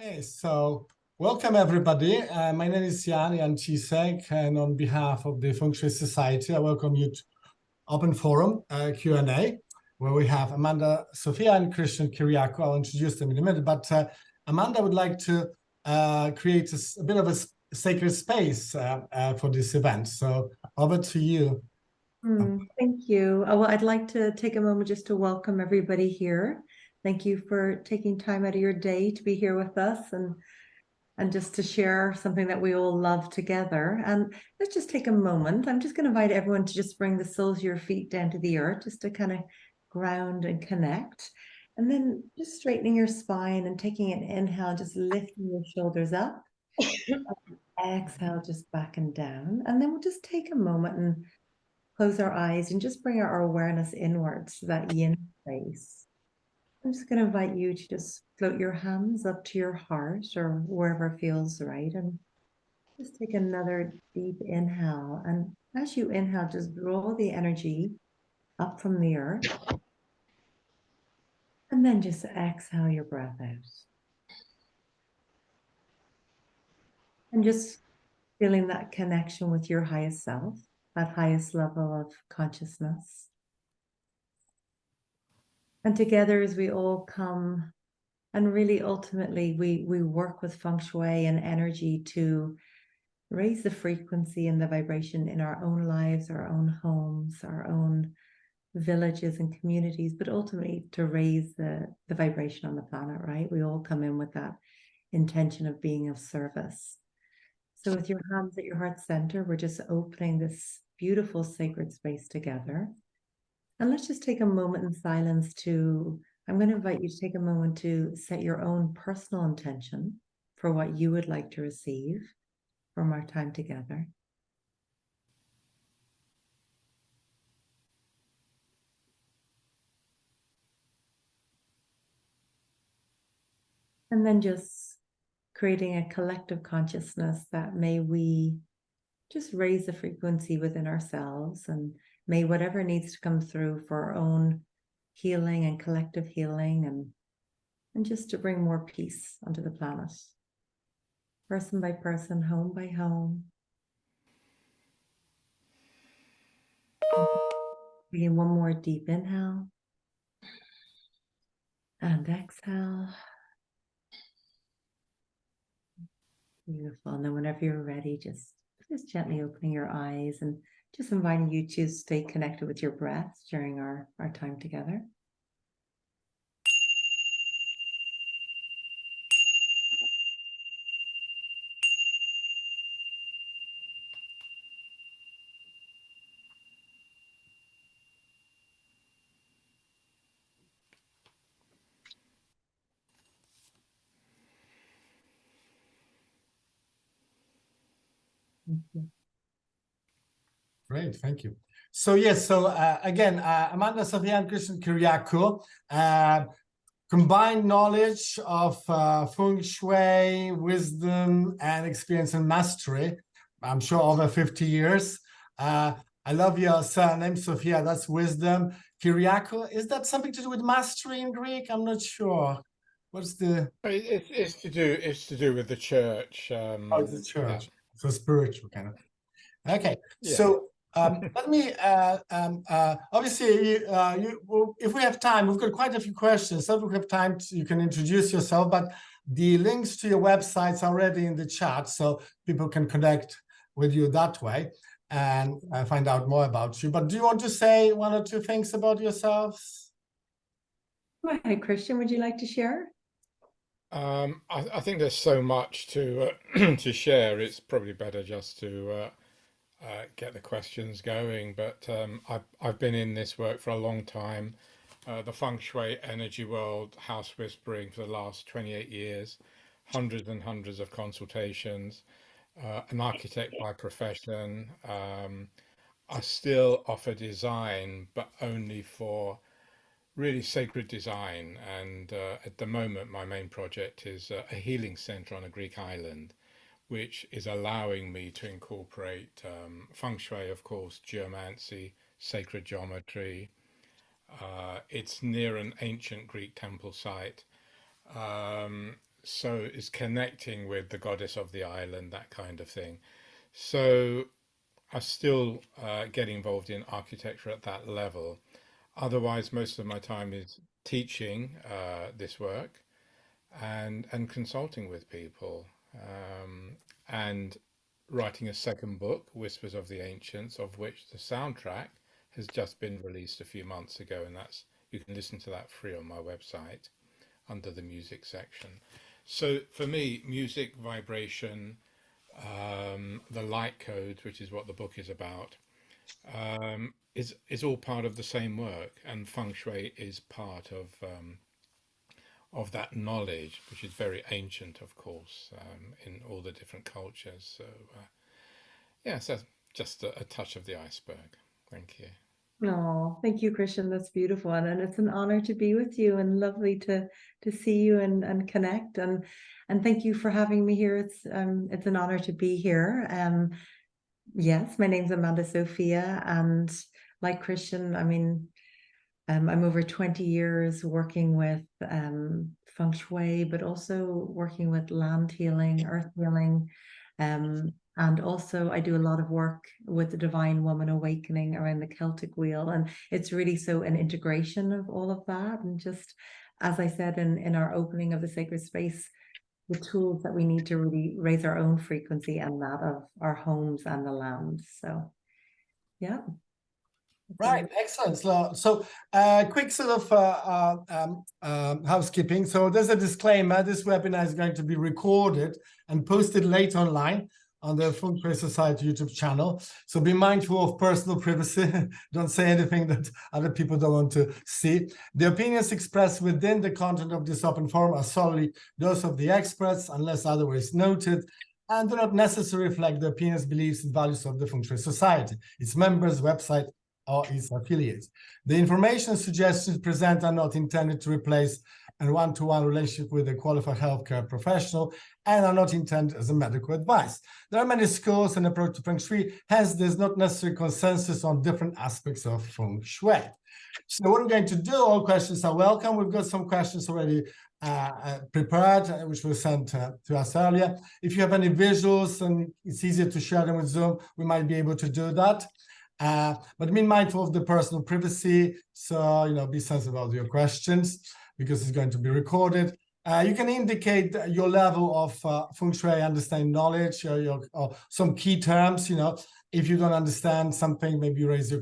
Okay, so welcome everybody. My name is Jan Cisek, and on behalf of the Feng Shui Society, I welcome you to Open Forum Q&A, where we have Amanda, Sophia, and Christian Kyriacou. I'll introduce them in a minute, but Amanda would like to create a bit of a sacred space for this event. So over to you. Thank you. Well, I'd like to take a moment just to welcome everybody here. Thank you for taking time out of your day to be here with us and just to share something that we all love together. And let's just take a moment. I'm just going to invite everyone to just bring the soles of your feet down to the earth, just to kind of ground and connect. And then just straightening your spine and taking an inhale, just lifting your shoulders up. Exhale, just back and down. And then we'll just take a moment and close our eyes and just bring our awareness inwards to that yin space. I'm just going to invite you to just float your hands up to your heart or wherever feels right. And just take another deep inhale. And as you inhale, just draw the energy up from the earth. And then just exhale your breath out. And just feeling that connection with your highest self, that highest level of consciousness. And together as we all come, and really ultimately we work with Feng Shui and energy to raise the frequency and the vibration in our own lives, our own homes, our own villages and communities, but ultimately to raise the vibration on the planet, right? We all come in with that intention of being of service. So with your hands at your heart center, we're just opening this beautiful sacred space together. And let's just take a moment in silence I'm going to invite you to take a moment to set your own personal intention for what you would like to receive from our time together. And then just creating a collective consciousness that may we just raise the frequency within ourselves, and may whatever needs to come through for our own healing and collective healing and just to bring more peace onto the planet. Person by person, home by home. Taking one more deep inhale. And exhale. Beautiful. And then whenever you're ready, just gently opening your eyes and just inviting you to stay connected with your breath during our time together. Thank you. Great, thank you. So yes, again, Amanda, Sophia, and Christian Kyriacou, combined knowledge of Feng Shui, wisdom, and experience and mastery. I'm sure over 50 years. I love your surname, Sophia, that's wisdom. Kyriacou, is that something to do with mastery in Greek? I'm not sure. What's the... It's to do with the church. Oh, it's the church. Yeah. So spiritual kind of. Okay, Yeah. so let me, obviously, if we have time, we've got quite a few questions. So if we have time, you can introduce yourself, but the links to your websites are already in the chat, so people can connect with you that way and find out more about you. But do you want to say one or two things about yourselves? Go ahead, Christian, would you like to share? I think there's so much to to share. It's probably better just to get the questions going. But I've been in this work for a long time, the Feng Shui energy world, house whispering for the last 28 years, hundreds and hundreds of consultations, an architect by profession. I still offer design, but only for really sacred design. And at the moment, my main project is a healing center on a Greek island, which is allowing me to incorporate feng shui, of course, geomancy, sacred geometry. It's near an ancient Greek temple site. so is connecting with the goddess of the island, that kind of thing. So I still get involved in architecture at that level. Otherwise, most of my time is teaching this work and consulting with people, and writing a second book, Whispers of the Ancients, of which the soundtrack has just been released a few months ago, and that's, you can listen to that free on my website under the music section. So for me, music, vibration, the light codes, which is what the book is about, is all part of the same work, and Feng Shui is part of that knowledge, which is very ancient, of course, in all the different cultures. So yes, that's just a touch of the iceberg. Thank you. No, thank you, Christian. That's beautiful, and it's an honor to be with you, and lovely to see you and connect, and thank you for having me here. It's an honor to be here. Yes, my name's Amanda Sophia, and like Christian, I mean, I'm over 20 years working with Feng Shui, but also working with land healing, earth healing, and also I do a lot of work with the Divine Woman Awakening around the Celtic wheel, and it's really so an integration of all of that. And just as I said in our opening of the sacred space, the tools that we need to really raise our own frequency and that of our homes and the land. So yeah. Right, excellent. So, quick sort of housekeeping. So there's a disclaimer. This webinar is going to be recorded and posted later online on the Feng Shui Society YouTube channel. So be mindful of personal privacy. Don't say anything that other people don't want to see. The opinions expressed within the content of this open forum are solely those of the experts, unless otherwise noted, and do not necessarily reflect the opinions, beliefs, and values of the Feng Shui Society, its members, website, or its affiliates. The information and suggestions presented are not intended to replace a one-to-one relationship with a qualified healthcare professional and are not intended as a medical advice. There are many schools and approach to Feng Shui, hence there's not necessarily consensus on different aspects of Feng Shui. So what I'm going to do, all questions are welcome. We've got some questions already prepared, which were sent to us earlier. If you have any visuals and it's easier to share them with Zoom, we might be able to do that. But be mindful of the personal privacy, so be sensitive about your questions because it's going to be recorded. You can indicate your level of Feng Shui understanding knowledge, or some key terms. If you don't understand something, maybe you raise your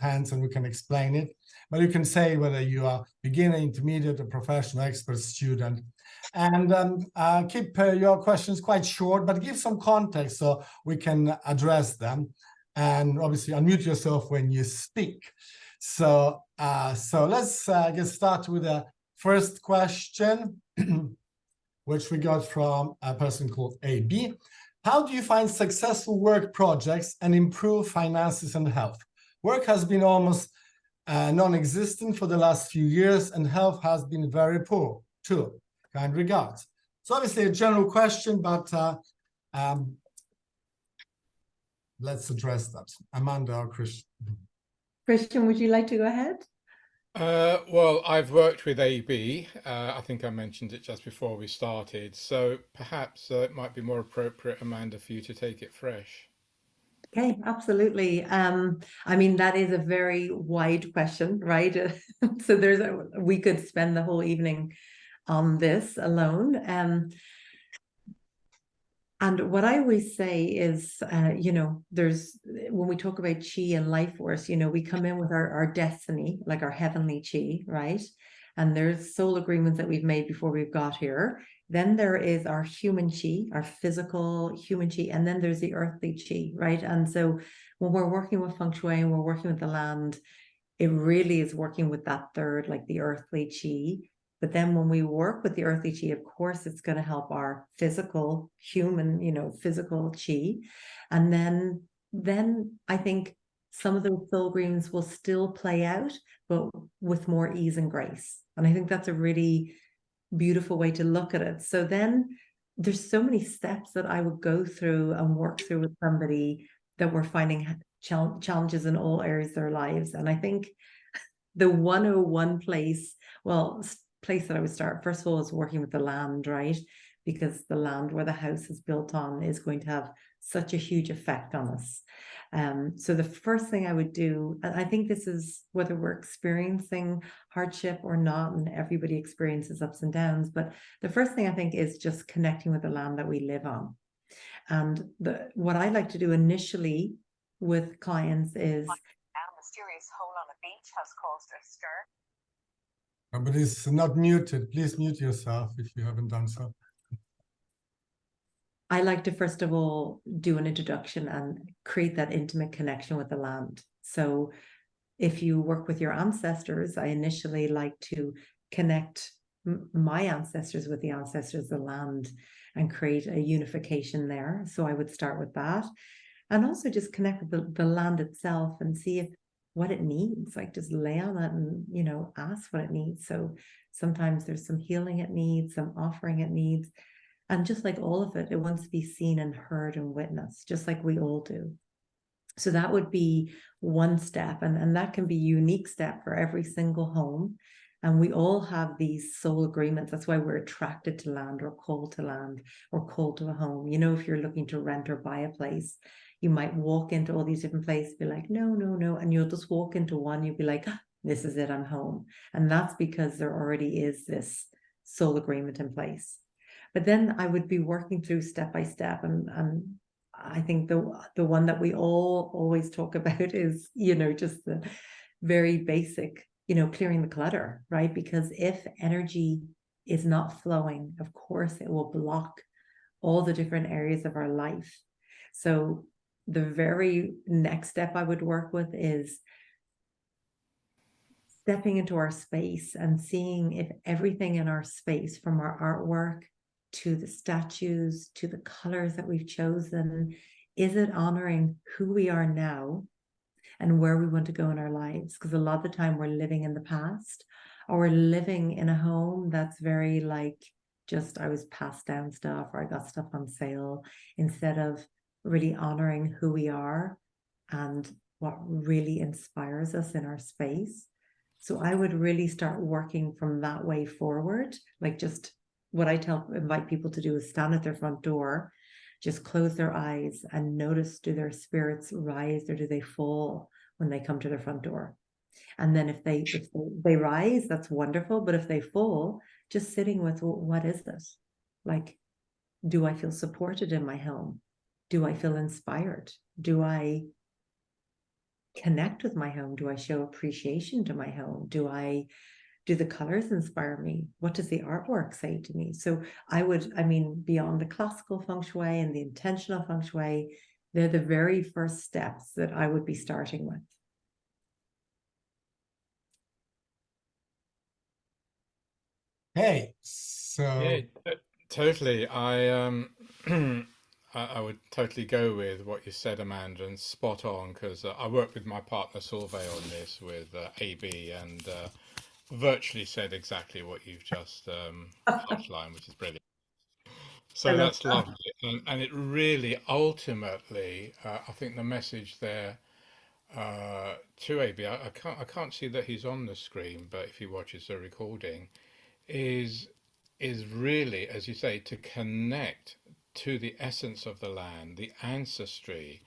hands and we can explain it. But you can say whether you are beginner, intermediate, or professional, expert, student. And keep your questions quite short, but give some context so we can address them. And obviously unmute yourself when you speak. So let's get started with the first question, which we got from a person called AB. How do you find successful work projects and improve finances and health? Work has been almost non-existent for the last few years, and health has been very poor too. Kind regards. So obviously a general question, but let's address that. Amanda or Christian? Christian, would you like to go ahead? Well, I've worked with AB. I think I mentioned it just before we started. So perhaps it might be more appropriate, Amanda, for you to take it fresh. Okay, absolutely. I mean, that is a very wide question, right? So we could spend the whole evening on this alone. And what I always say is, when we talk about chi and life force, we come in with our destiny, like our heavenly chi, right? And there's soul agreements that we've made before we've got here. Then there is our human chi, our physical human chi, and then there's the earthly chi, right? And so when we're working with Feng Shui and we're working with the land, it really is working with that third, like the earthly chi. But then when we work with the earthly chi, of course, it's going to help our physical, human, physical chi. And then I think some of those soul agreements will still play out, but with more ease and grace. And I think that's a really beautiful way to look at it. So then there's so many steps that I would go through and work through with somebody that we're finding challenges in all areas of their lives. And I think the 101 place, well, place that I would start, first of all, is working with the land, right? Because the land where the house is built on is going to have such a huge effect on us. So the first thing I would do, and I think this is whether we're experiencing hardship or not, and everybody experiences ups and downs, but the first thing I think is just connecting with the land that we live on. And what I like to do initially with clients is A mysterious hole on a beach has caused a stir. But it's not muted. Please mute yourself if you haven't done so. I like to first of all do an introduction and create that intimate connection with the land. So if you work with your ancestors, I initially like to connect my ancestors with the ancestors of the land and create a unification there. So I would start with that. And also just connect with the land itself and see if what it needs, like just lay on it and, you know, ask what it needs. So sometimes there's some healing it needs, some offering it needs. And just like all of it, it wants to be seen and heard and witnessed, just like we all do. So that would be one step. And that can be a unique step for every single home. And we all have these soul agreements. That's why we're attracted to land or called to land or called to a home. You know, if you're looking to rent or buy a place, you might walk into all these different places, be like, no, no, no. And you'll just walk into one, you'll be like, ah, this is it, I'm home. And that's because there already is this soul agreement in place. But then I would be working through step by step. And I think the one that we all always talk about is, you know, just the very basic, you know, clearing the clutter, right? Because if energy is not flowing, of course, it will block all the different areas of our life. So the very next step I would work with is stepping into our space and seeing if everything in our space, from our artwork to the statues, to the colors that we've chosen, is it honoring who we are now and where we want to go in our lives? Because a lot of the time we're living in the past, or we're living in a home that's very like, just I was passed down stuff, or I got stuff on sale, instead of really honoring who we are and what really inspires us in our space. So I would really start working from that way forward. Like, just what I invite people to do is stand at their front door, just close their eyes and notice, do their spirits rise or do they fall when they come to their front door? And then if they rise, that's wonderful. But if they fall, just sitting with, well, what is this? Like, do I feel supported in my home? Do I feel inspired? Do I connect with my home? Do I show appreciation to my home? Do the colors inspire me? What does the artwork say to me? So I mean, beyond the classical feng shui and the intentional feng shui, they're the very first steps that I would be starting with. Hey, so Yeah, totally. I would totally go with what you said, Amanda, and spot on, because I work with my partner Sophia on this with AB, and virtually said exactly what you've just outlined, which is brilliant. I So love that's that. lovely, and it really ultimately, I think the message there to AB, I can't see that he's on the screen, but if he watches the recording, is is really, as you say, to connect to the essence of the land, the ancestry,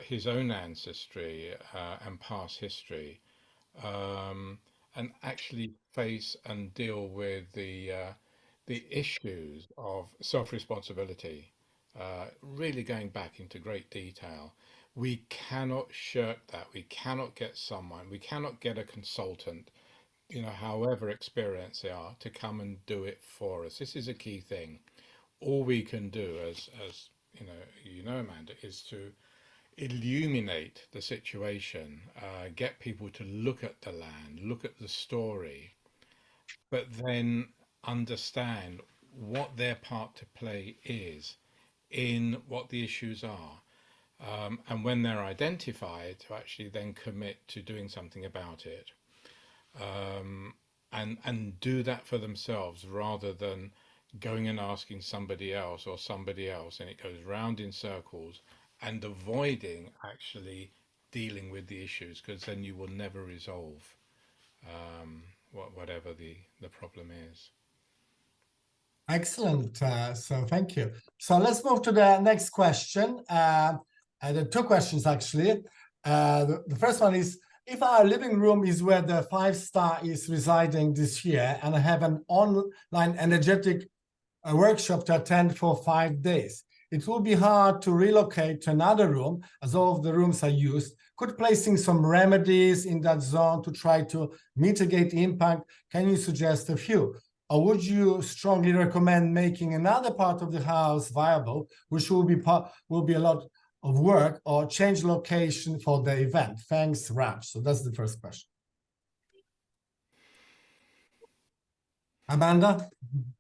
his own ancestry and past history, um, and actually face and deal with the issues of self-responsibility, really going back into great detail. We cannot shirk that. We cannot get someone, we cannot get a consultant, however experienced they are, to come and do it for us. This is a key thing. All we can do, as Amanda, is to illuminate the situation, get people to look at the land, look at the story, but then understand what their part to play is in what the issues are. And when they're identified, to actually then commit to doing something about it, and do that for themselves rather than going and asking somebody else or somebody else, and it goes round in circles, and avoiding actually dealing with the issues, because then you will never resolve whatever the problem is. Excellent. So thank you. So let's move to the next question. And there are two questions actually. The first one is, if our living room is where the 5-star is residing this year, and I have an online energetic workshop to attend for 5 days, it will be hard to relocate to another room as all of the rooms are used. Could placing some remedies in that zone to try to mitigate the impact? Can you suggest a few? Or would you strongly recommend making another part of the house viable, which will be a lot of work, or change location for the event? Thanks, Raj. So that's the first question. Amanda?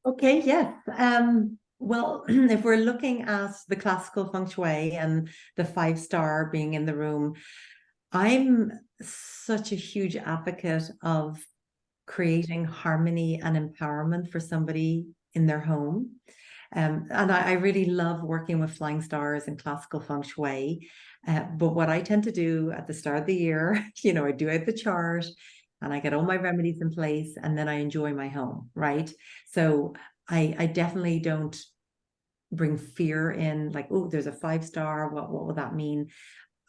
Okay, yes. Well, if we're looking at the classical feng shui and the 5-star being in the room, I'm such a huge advocate of creating harmony and empowerment for somebody in their home. And I really love working with flying stars and classical feng shui. But what I tend to do at the start of the year, I do out the chart and I get all my remedies in place, and then I enjoy my home, right? So I definitely don't bring fear in, like, oh, there's a 5-star, what will that mean?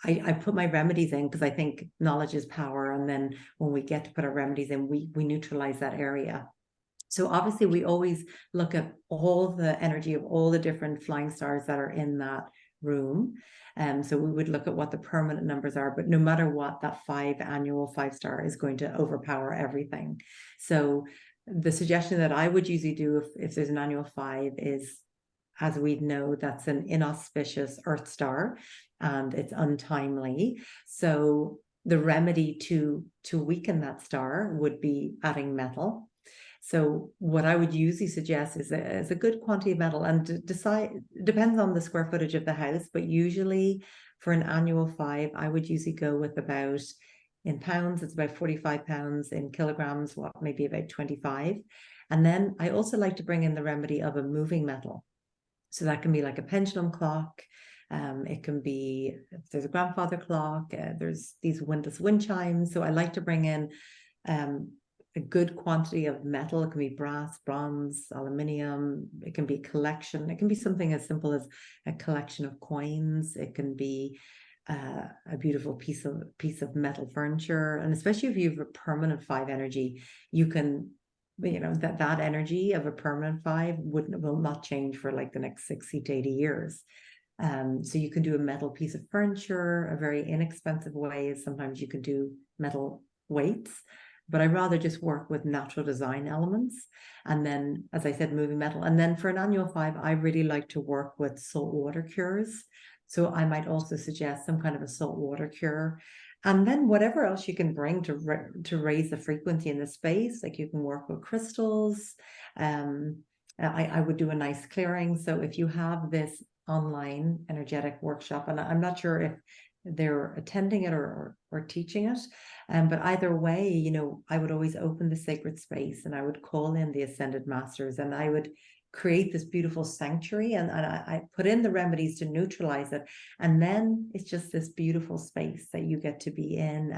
I put my remedies in because I think knowledge is power. And then when we get to put our remedies in, we neutralize that area. So obviously we always look at all the energy of all the different flying stars that are in that room. So we would look at what the permanent numbers are, but no matter what, that annual 5-star is going to overpower everything. So the suggestion that I would usually do if there's an annual 5 is, as we know, that's an inauspicious earth star and it's untimely. So the remedy to weaken that star would be adding metal. So what I would usually suggest is a good quantity of metal, and depends on the square footage of the house, but usually for an annual 5, I would usually go with about, in pounds, it's about 45 pounds, in kilograms, maybe about 25. And then I also like to bring in the remedy of a moving metal. So that can be like a pendulum clock. It can be, if there's a grandfather clock, there's these windless wind chimes. So I like to bring in a good quantity of metal. It can be brass, bronze, aluminium. It can be a collection. It can be something as simple as a collection of coins. It can be a beautiful piece of metal furniture. And especially if you have a permanent 5 energy, you can, that energy of a permanent 5 will not change for like the next 60 to 80 years. So you can do a metal piece of furniture. A very inexpensive way is sometimes you can do metal weights, but I'd rather just work with natural design elements. And then, as I said, moving metal. And then for an annual 5, I really like to work with salt water cures. So I might also suggest some kind of a salt water cure. And then whatever else you can bring to raise the frequency in the space, like you can work with crystals. I would do a nice clearing. So if you have this online energetic workshop, and I'm not sure if they're attending it or teaching it, but either way, I would always open the sacred space and I would call in the ascended masters, and I would create this beautiful sanctuary, and I put in the remedies to neutralize it, and then it's just this beautiful space that you get to be in,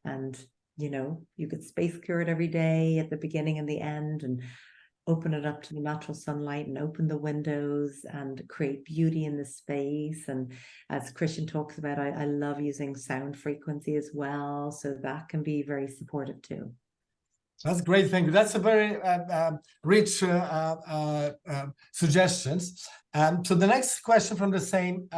and you could space cure it every day at the beginning and the end, and open it up to the natural sunlight and open the windows and create beauty in the space. And as Christian talks about, I love using sound frequency as well, so that can be very supportive too. That's great, thank you. That's a very rich suggestions. So the next question from the same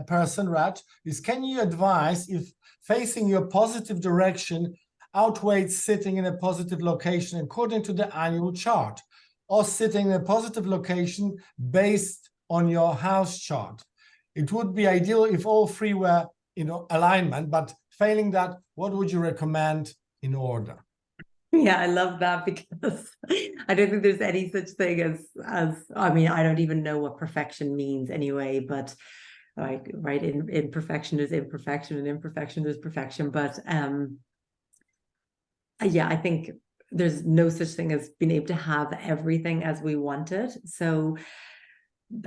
person, Raj, is: can you advise if facing your positive direction outweighs sitting in a positive location according to the annual chart, or sitting in a positive location based on your house chart? It would be ideal if all 3 were, alignment, but failing that, what would you recommend in order? Yeah, I love that, because I don't think there's any such thing as I don't even know what perfection means anyway, but like, right, in imperfection is imperfection, and imperfection is perfection. But yeah, I think there's no such thing as being able to have everything as we want it. So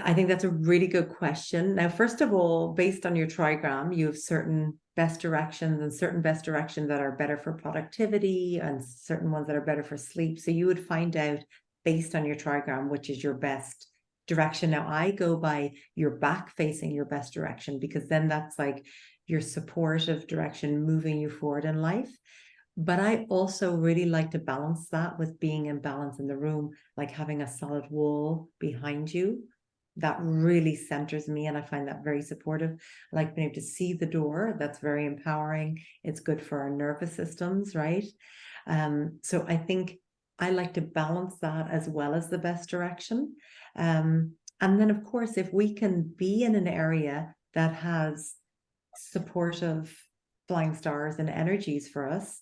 I think that's a really good question. Now, first of all, based on your trigram, you have certain best directions, and certain best directions that are better for productivity and certain ones that are better for sleep. So you would find out based on your trigram which is your best direction. Now I go by your back facing your best direction, because then that's like your supportive direction moving you forward in life. But I also really like to balance that with being in balance in the room, like having a solid wall behind you. That really centers me, and I find that very supportive. I like being able to see the door. That's very empowering. It's good for our nervous systems, right? So I think I like to balance that as well as the best direction. And then, of course, if we can be in an area that has supportive flying stars and energies for us,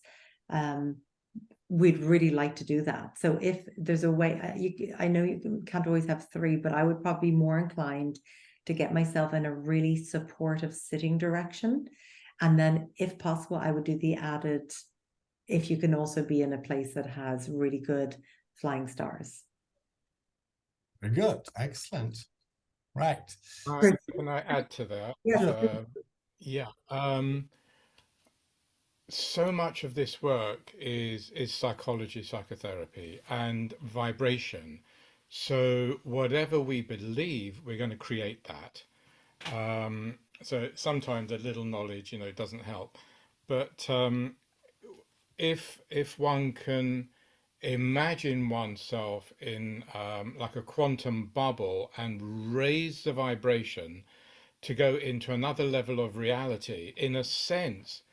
we'd really like to do that. So if there's a way, I know you can't always have three, but I would probably be more inclined to get myself in a really supportive sitting direction. And then if possible, I would do the added, if you can also be in a place that has really good flying stars. Very good. Excellent. Right. Can I add to that? Yeah. So much of this work is psychology, psychotherapy, and vibration. So whatever we believe, we're going to create that. So sometimes a little knowledge, doesn't help. But if one can imagine oneself in like a quantum bubble and raise the vibration to go into another level of reality, in a sense,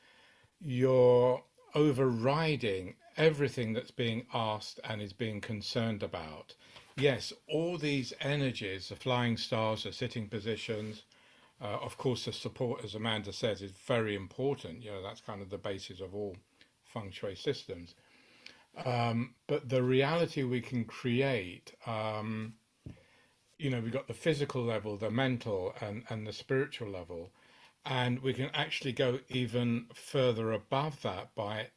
you're overriding everything that's being asked and is being concerned about. Yes, all these energies, the flying stars, the sitting positions, of course, the support, as Amanda says, is very important. That's kind of the basis of all Feng Shui systems. But the reality we can create, we've got the physical level, the mental, and the spiritual level. And we can actually go even further above that by,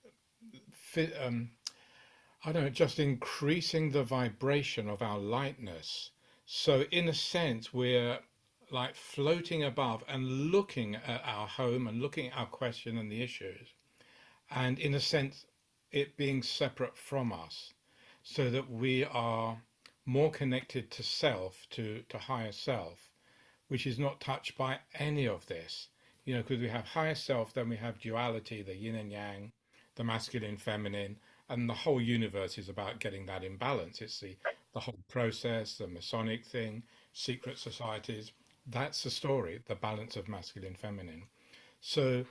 just increasing the vibration of our lightness. So in a sense, we're like floating above and looking at our home and looking at our question and the issues. And in a sense, it being separate from us, so that we are more connected to self, to higher self, which is not touched by any of this. Because we have higher self, then we have duality, the yin and yang, the masculine, feminine, and the whole universe is about getting that in balance. It's the whole process, the Masonic thing, secret societies. That's the story, the balance of masculine, feminine. So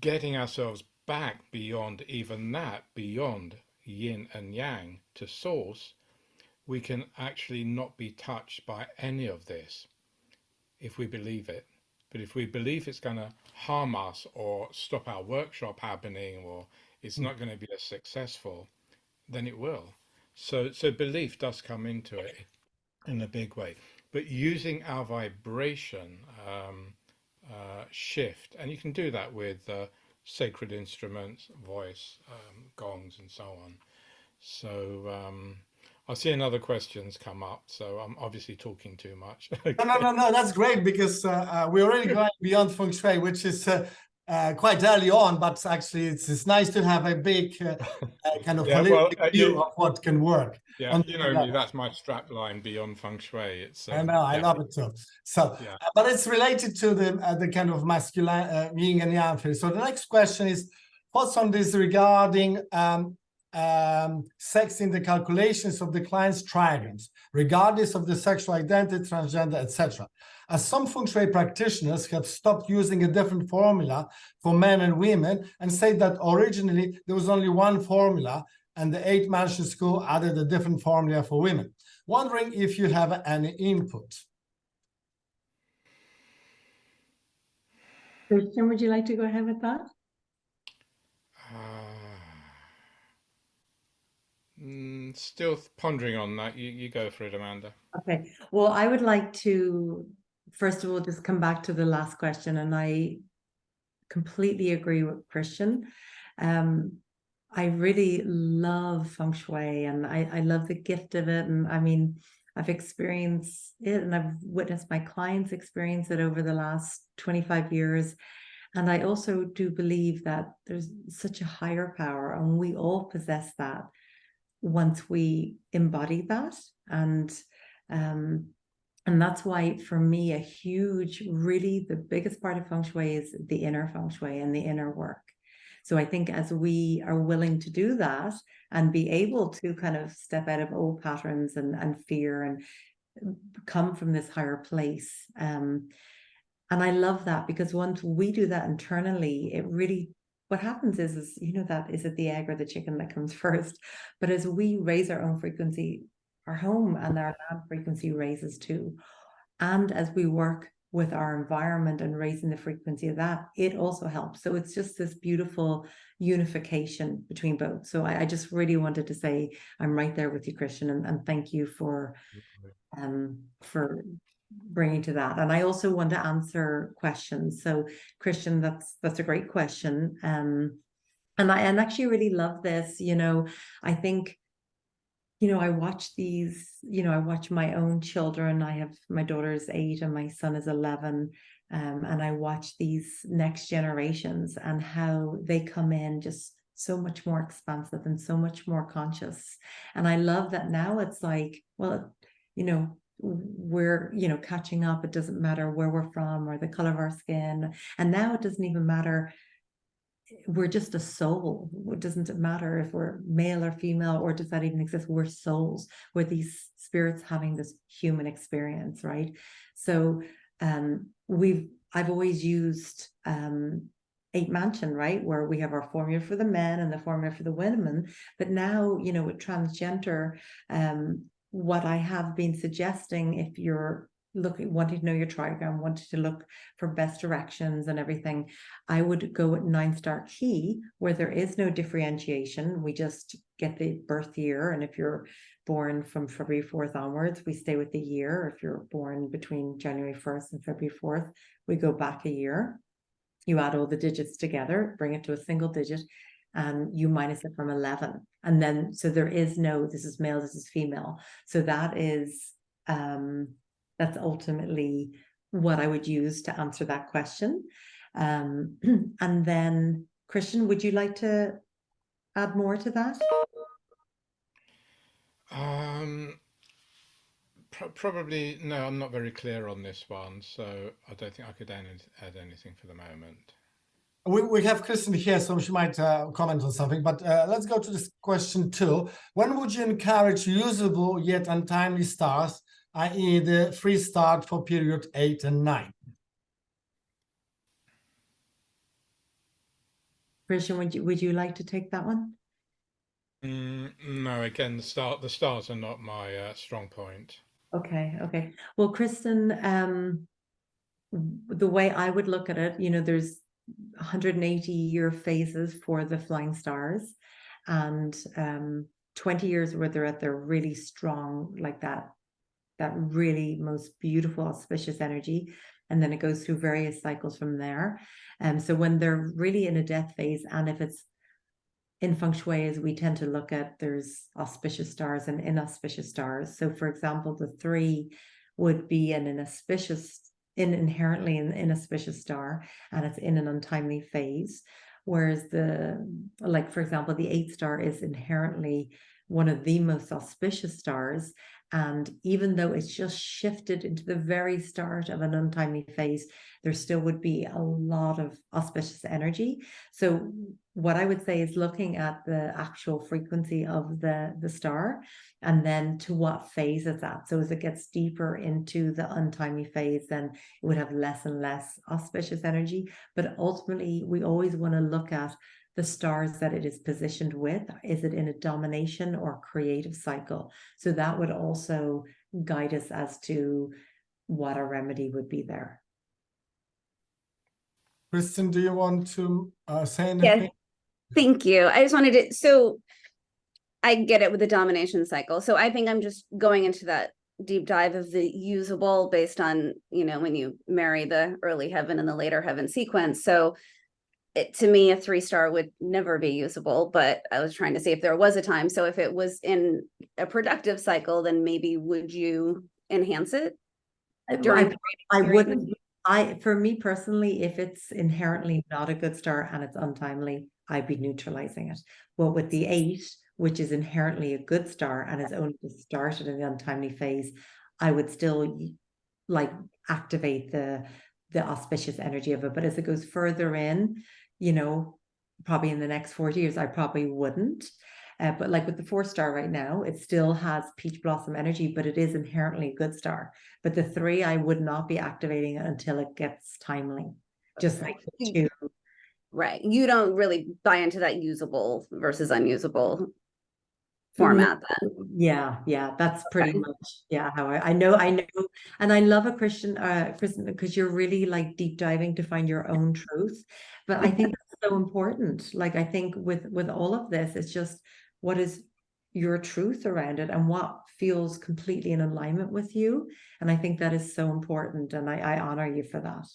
getting ourselves back beyond even that, beyond yin and yang to source, we can actually not be touched by any of this if we believe it. But if we believe it's going to harm us or stop our workshop happening, or it's not going to be as successful, then it will. So belief does come into it in a big way. But using our vibration shift, and you can do that with sacred instruments, voice, gongs, and so on. So I see another questions come up, so I'm obviously talking too much. Okay. No, that's great, because we're already going beyond Feng Shui, which is quite early on, but actually it's nice to have a big kind of holistic view of what can work. Yeah, me, that's my strap line, beyond Feng Shui. It's I know, I love it too. So, but it's related to the kind of masculine yin and yang theory. So the next question is, thoughts on this regarding sex in the calculations of the client's trigrams, regardless of the sexual identity, transgender, etc. As some Feng Shui practitioners have stopped using a different formula for men and women and say that originally there was only one formula, and the 8-mansion school added a different formula for women. Wondering if you have any input. Christian, would you like to go ahead with that? Still pondering on that. You go for it, Amanda. Okay. Well, I would like to, first of all, just come back to the last question, and I completely agree with Christian. I really love Feng Shui, and I love the gift of it. And I mean, I've experienced it, and I've witnessed my clients experience it over the last 25 years. And I also do believe that there's such a higher power, and we all possess that once we embody that. And that's why, for me, a huge, really the biggest part of Feng Shui is the inner Feng Shui and the inner work. So I think as we are willing to do that and be able to kind of step out of old patterns and fear and come from this higher place. And I love that, because once we do that internally, it really, what happens is, you know, that is it the egg or the chicken that comes first? But as we raise our own frequency, our home and our land frequency raises too. And as we work with our environment and raising the frequency of that, it also helps. So it's just this beautiful unification between both. So I just really wanted to say I'm right there with you, Christian, and thank you for bringing to that. And I also want to answer questions. So Christian, that's a great question. And I actually really love this. You know, I think, you know, I watch these, you know, I watch my own children. I have, my daughter is 8 and my son is 11. And I watch these next generations and how they come in just so much more expansive and so much more conscious. And I love that now it's like, well, you know, we're, you know, catching up. It doesn't matter where we're from or the color of our skin. And now it doesn't even matter. We're just a soul. It doesn't matter if we're male or female, or does that even exist? We're souls. We're these spirits having this human experience, right? So I've always used 8 Mansion, right, where we have our formula for the men and the formula for the women. But now, you know, with transgender, what I have been suggesting, if you're wanting to know your trigram, wanting to look for best directions and everything, I would go with 9-star key, where there is no differentiation. We just get the birth year, and if you're born from February 4th onwards, we stay with the year. If you're born between January 1st and February 4th, we go back a year. You add all the digits together, bring it to a single digit, and you minus it from 11. And then, so there is no, this is male, this is female. So that is, that's ultimately what I would use to answer that question. And then, Christian, would you like to add more to that? Probably no. I'm not very clear on this one, so I don't think I could add anything for the moment. We have Kristen here, so she might comment on something, but let's go to this question 2. When would you encourage usable yet untimely stars, i.e. the free start for period 8 and 9? Christian, would you like to take that one? No, again, the stars are not my strong point. Okay. Well, Kristen, the way I would look at it, you know, there's 180-year phases for the flying stars, and 20 years where they're at their really strong, like that really most beautiful auspicious energy, and then it goes through various cycles from there. So when they're really in a death phase, and if it's in Feng Shui, as we tend to look at, there's auspicious stars and inauspicious stars. So for example, the 3 would be an inherently an inauspicious star, and it's in an untimely phase. Whereas for example, the 8 star is inherently one of the most auspicious stars. And even though it's just shifted into the very start of an untimely phase, there still would be a lot of auspicious energy. So what I would say is looking at the actual frequency of the star, and then to what phase it's at. So as it gets deeper into the untimely phase, then it would have less and less auspicious energy. But ultimately, we always want to look at the stars that it is positioned with. Is it in a domination or creative cycle? So that would also guide us as to what a remedy would be there. Kristen, do you want to say anything? Yes, thank you. I just wanted to, so I get it with the domination cycle. So I think I'm just going into that deep dive of the usable based on, you know, when you marry the early heaven and the later heaven sequence. So to me, a 3-star would never be usable, but I was trying to see if there was a time. So if it was in a productive cycle, then maybe would you enhance it during? I For me personally, if it's inherently not a good star and it's untimely, I'd be neutralizing it. But with the 8, which is inherently a good star and is only just started in the untimely phase, I would still like activate the auspicious energy of it. But as it goes further in, you know, probably in the next 40 years, I probably wouldn't. But like with the 4 star right now, it still has peach blossom energy, but it is inherently a good star. But the 3, I would not be activating it until it gets timely. Just like the 2. Right. You don't really buy into that usable versus unusable format then. Yeah, that's pretty much how I know, and I love a Christian, because you're really like deep diving to find your own truth. But I think that's so important. Like I think with all of this, it's just what is your truth around it and what feels completely in alignment with you. And I think that is so important, and I honor you for that.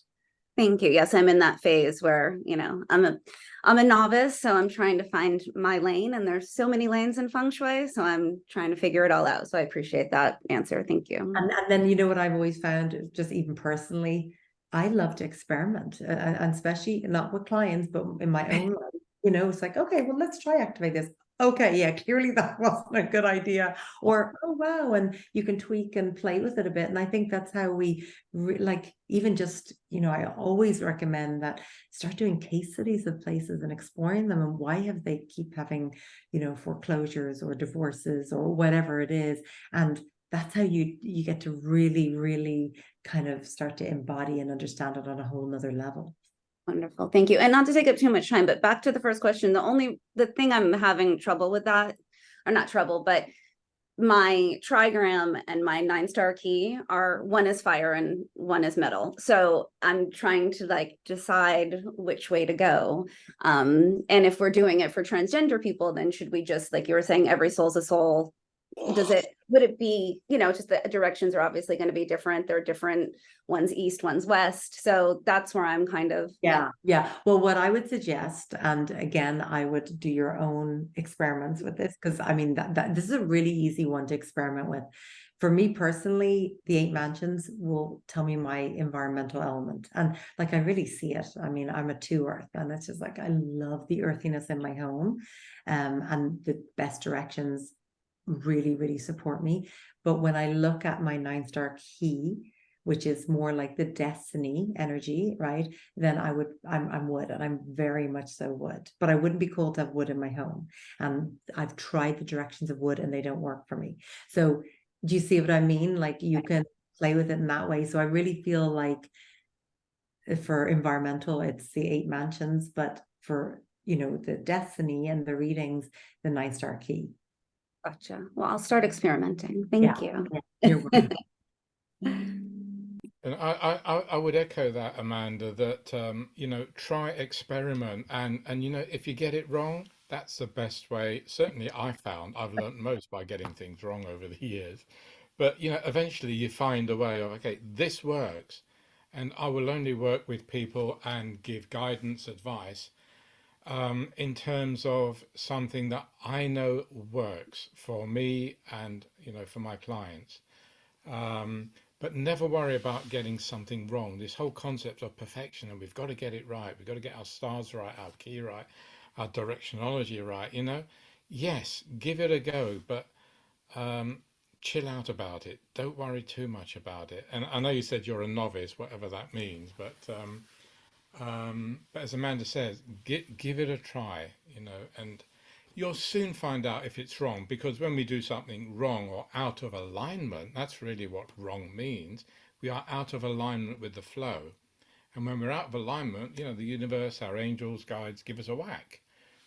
Thank you. Yes, I'm in that phase where, you know, I'm a novice, so I'm trying to find my lane, and there's so many lanes in Feng Shui, so I'm trying to figure it all out. So I appreciate that answer. Thank you. And then, you know, what I've always found, just even personally, I love to experiment, and especially not with clients, but in my own life. You know, it's like, okay, well, let's try activate this. Okay, yeah, clearly that wasn't a good idea. Or, oh, wow, and you can tweak and play with it a bit. And I think that's how we, like, even just, you know, I always recommend that start doing case studies of places and exploring them. And why have they keep having, you know, foreclosures or divorces or whatever it is. And that's how you get to really kind of start to embody and understand it on a whole nother level. Wonderful. Thank you. And not to take up too much time, but back to the first question, the thing I'm having trouble with that, or not trouble, but my trigram and my 9-star key are, one is fire and one is metal. So I'm trying to like decide which way to go. And if we're doing it for transgender people, then should we just, like you were saying, every soul's a soul? Would it be, you know, just the directions are obviously going to be different. They're different, one's east, one's west. So that's where I'm kind of. Yeah. Well, what I would suggest, and again, I would do your own experiments with this, because I mean, this is a really easy one to experiment with. For me personally, the 8 mansions will tell me my environmental element. And like, I really see it. I mean, I'm a 2 earth, and it's just like, I love the earthiness in my home. And the best directions really support me. But when I look at my 9-star key, which is more like the destiny energy, right? Then I'm wood, and I'm very much so wood. But I wouldn't be cool to have wood in my home. And I've tried the directions of wood and they don't work for me. So do you see what I mean? Like, you can play with it in that way. So I really feel like for environmental, it's the 8 mansions, but for, you know, the destiny and the readings, the 9-star key. Gotcha. Well, I'll start experimenting. Thank you. You're welcome. And I would echo that, Amanda, that, you know, try, experiment, and, you know, if you get it wrong, that's the best way. Certainly I've learned most by getting things wrong over the years. But, you know, eventually you find a way of, okay, this works. And I will only work with people and give guidance, advice, in terms of something that I know works for me and, you know, for my clients. But never worry about getting something wrong. This whole concept of perfection, and we've got to get it right. We've got to get our stars right, our key right, our directionology right. You know, yes, give it a go, but chill out about it. Don't worry too much about it. And I know you said you're a novice, whatever that means, but as Amanda says, give it a try. You know, and you'll soon find out if it's wrong, because when we do something wrong or out of alignment, that's really what wrong means. We are out of alignment with the flow. And when we're out of alignment, you know, the universe, our angels, guides give us a whack.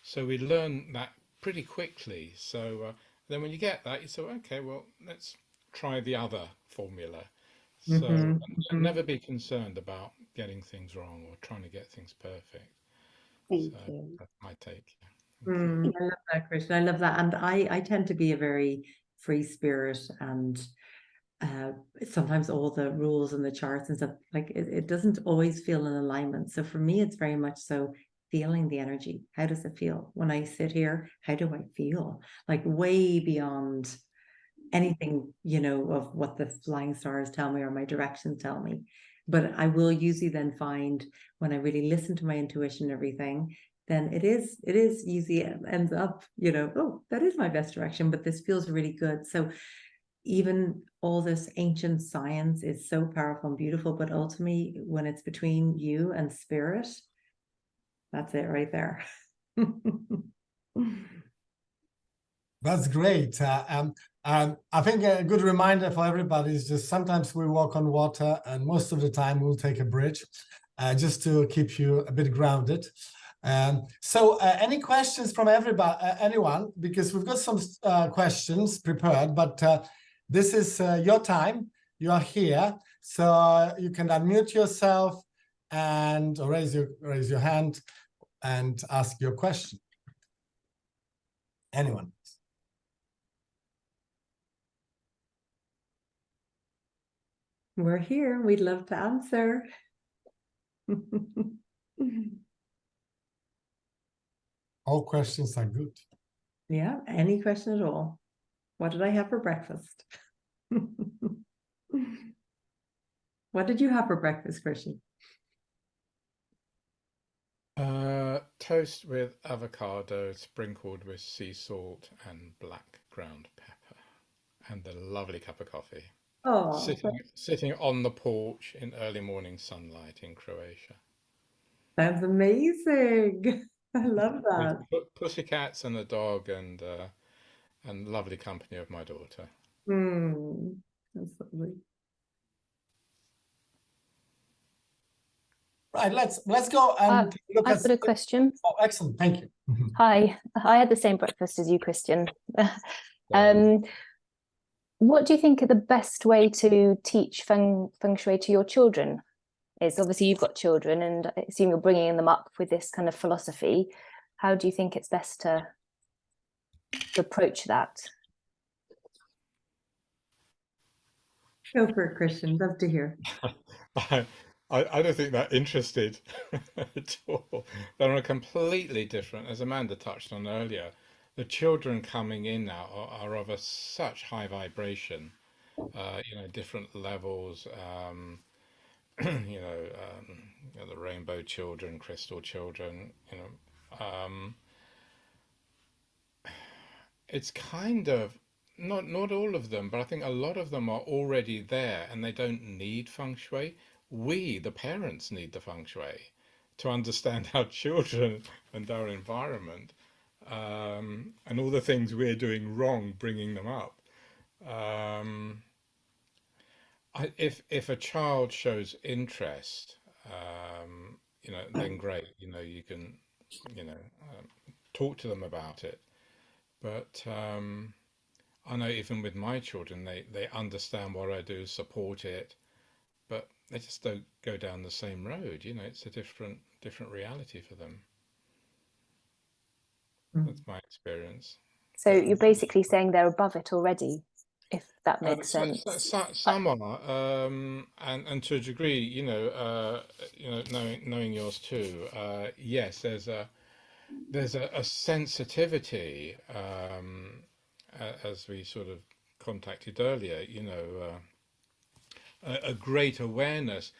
So we learn that pretty quickly. So then when you get that, you say, okay, well, let's try the other formula. So and never be concerned about getting things wrong or trying to get things perfect. Thank you. That's my take. I love that, Christian. I love that. And I tend to be a very free spirit, and sometimes all the rules and the charts and stuff, like it doesn't always feel in alignment. So for me, it's very much so feeling the energy. How does it feel when I sit here? How do I feel? Like way beyond anything, you know, of what the flying stars tell me or my directions tell me. But I will usually then find when I really listen to my intuition and everything, then it is usually ends up, oh, that is my best direction, but this feels really good. So even all this ancient science is so powerful and beautiful, but ultimately when it's between you and spirit, that's it right there. That's great. I think a good reminder for everybody is just sometimes we walk on water, and most of the time we'll take a bridge, just to keep you a bit grounded. So any questions from everybody, anyone? Because we've got some questions prepared, but this is your time. You are here, so you can unmute yourself and raise your hand and ask your question. Anyone? We're here. We'd love to answer. All questions are good. Yeah, any question at all. What did I have for breakfast? What did you have for breakfast, Christian? Toast with avocado sprinkled with sea salt and black ground pepper, and a lovely cup of coffee. Oh, Sitting on the porch in early morning sunlight in Croatia. sounds amazing. I love that. With pussycats and a dog and lovely company of my daughter. That's lovely. Right, let's go and look I've at. got a question. Oh, excellent, thank you. Hi, I had the same breakfast as you, Christian. What do you think are the best way to teach feng shui to your children? Is obviously you've got children, and I assume you're bringing them up with this kind of philosophy. How do you think it's best to approach that? Go for it, Christian. Love to hear. I don't think they're interested at all. They're on a completely different, as Amanda touched on earlier, the children coming in now are of such high vibration, different levels, the rainbow children, crystal children, it's kind of not all of them, but I think a lot of them are already there and they don't need feng shui. We, the parents, need the feng shui to understand our children and our environment, and all the things we're doing wrong, bringing them up. If a child shows interest, then great. You can, talk to them about it. But I know even with my children, they understand what I do, support it, but they just don't go down the same road. It's a different reality for them. That's my experience. So you're basically saying they're above it already, if that makes sense. Some are, and to a degree, knowing yours too. Yes, there's a sensitivity, as we sort of contacted earlier. A great awareness,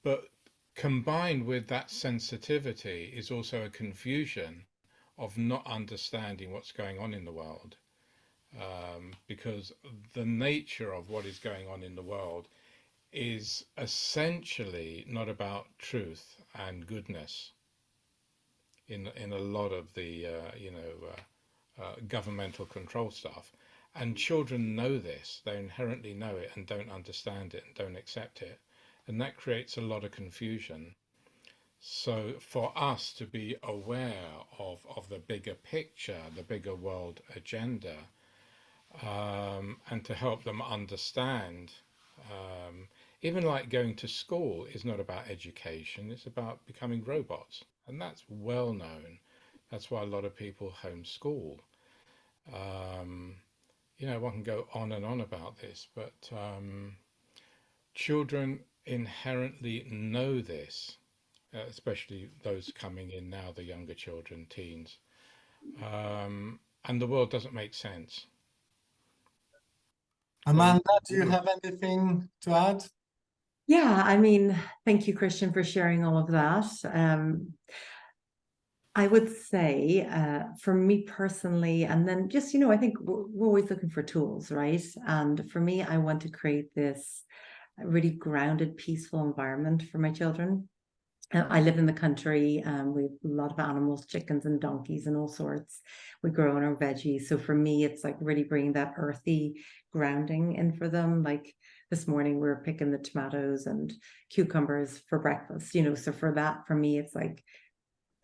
but combined with that sensitivity is also a confusion of not understanding what's going on in the world, because the nature of what is going on in the world is essentially not about truth and goodness in a lot of the governmental control stuff. And children know this, they inherently know it and don't understand it and don't accept it, and that creates a lot of confusion. So for us to be aware of the bigger picture, the bigger world agenda, and to help them understand, even like going to school is not about education, it's about becoming robots. And that's well known. That's why a lot of people homeschool. One can go on and on about this, but children inherently know this, especially those coming in now, the younger children, teens. And the world doesn't make sense. Amanda, do you have anything to add? Yeah, I mean, thank you, Christian, for sharing all of that. I would say for me personally, and then just, you know, I think we're always looking for tools, right? And for me, I want to create this really grounded, peaceful environment for my children. I live in the country. We have a lot of animals, chickens and donkeys and all sorts. We grow our own veggies. So for me, it's like really bringing that earthy grounding in for them. Like this morning, we were picking the tomatoes and cucumbers for breakfast, you know. So for that, for me, it's like,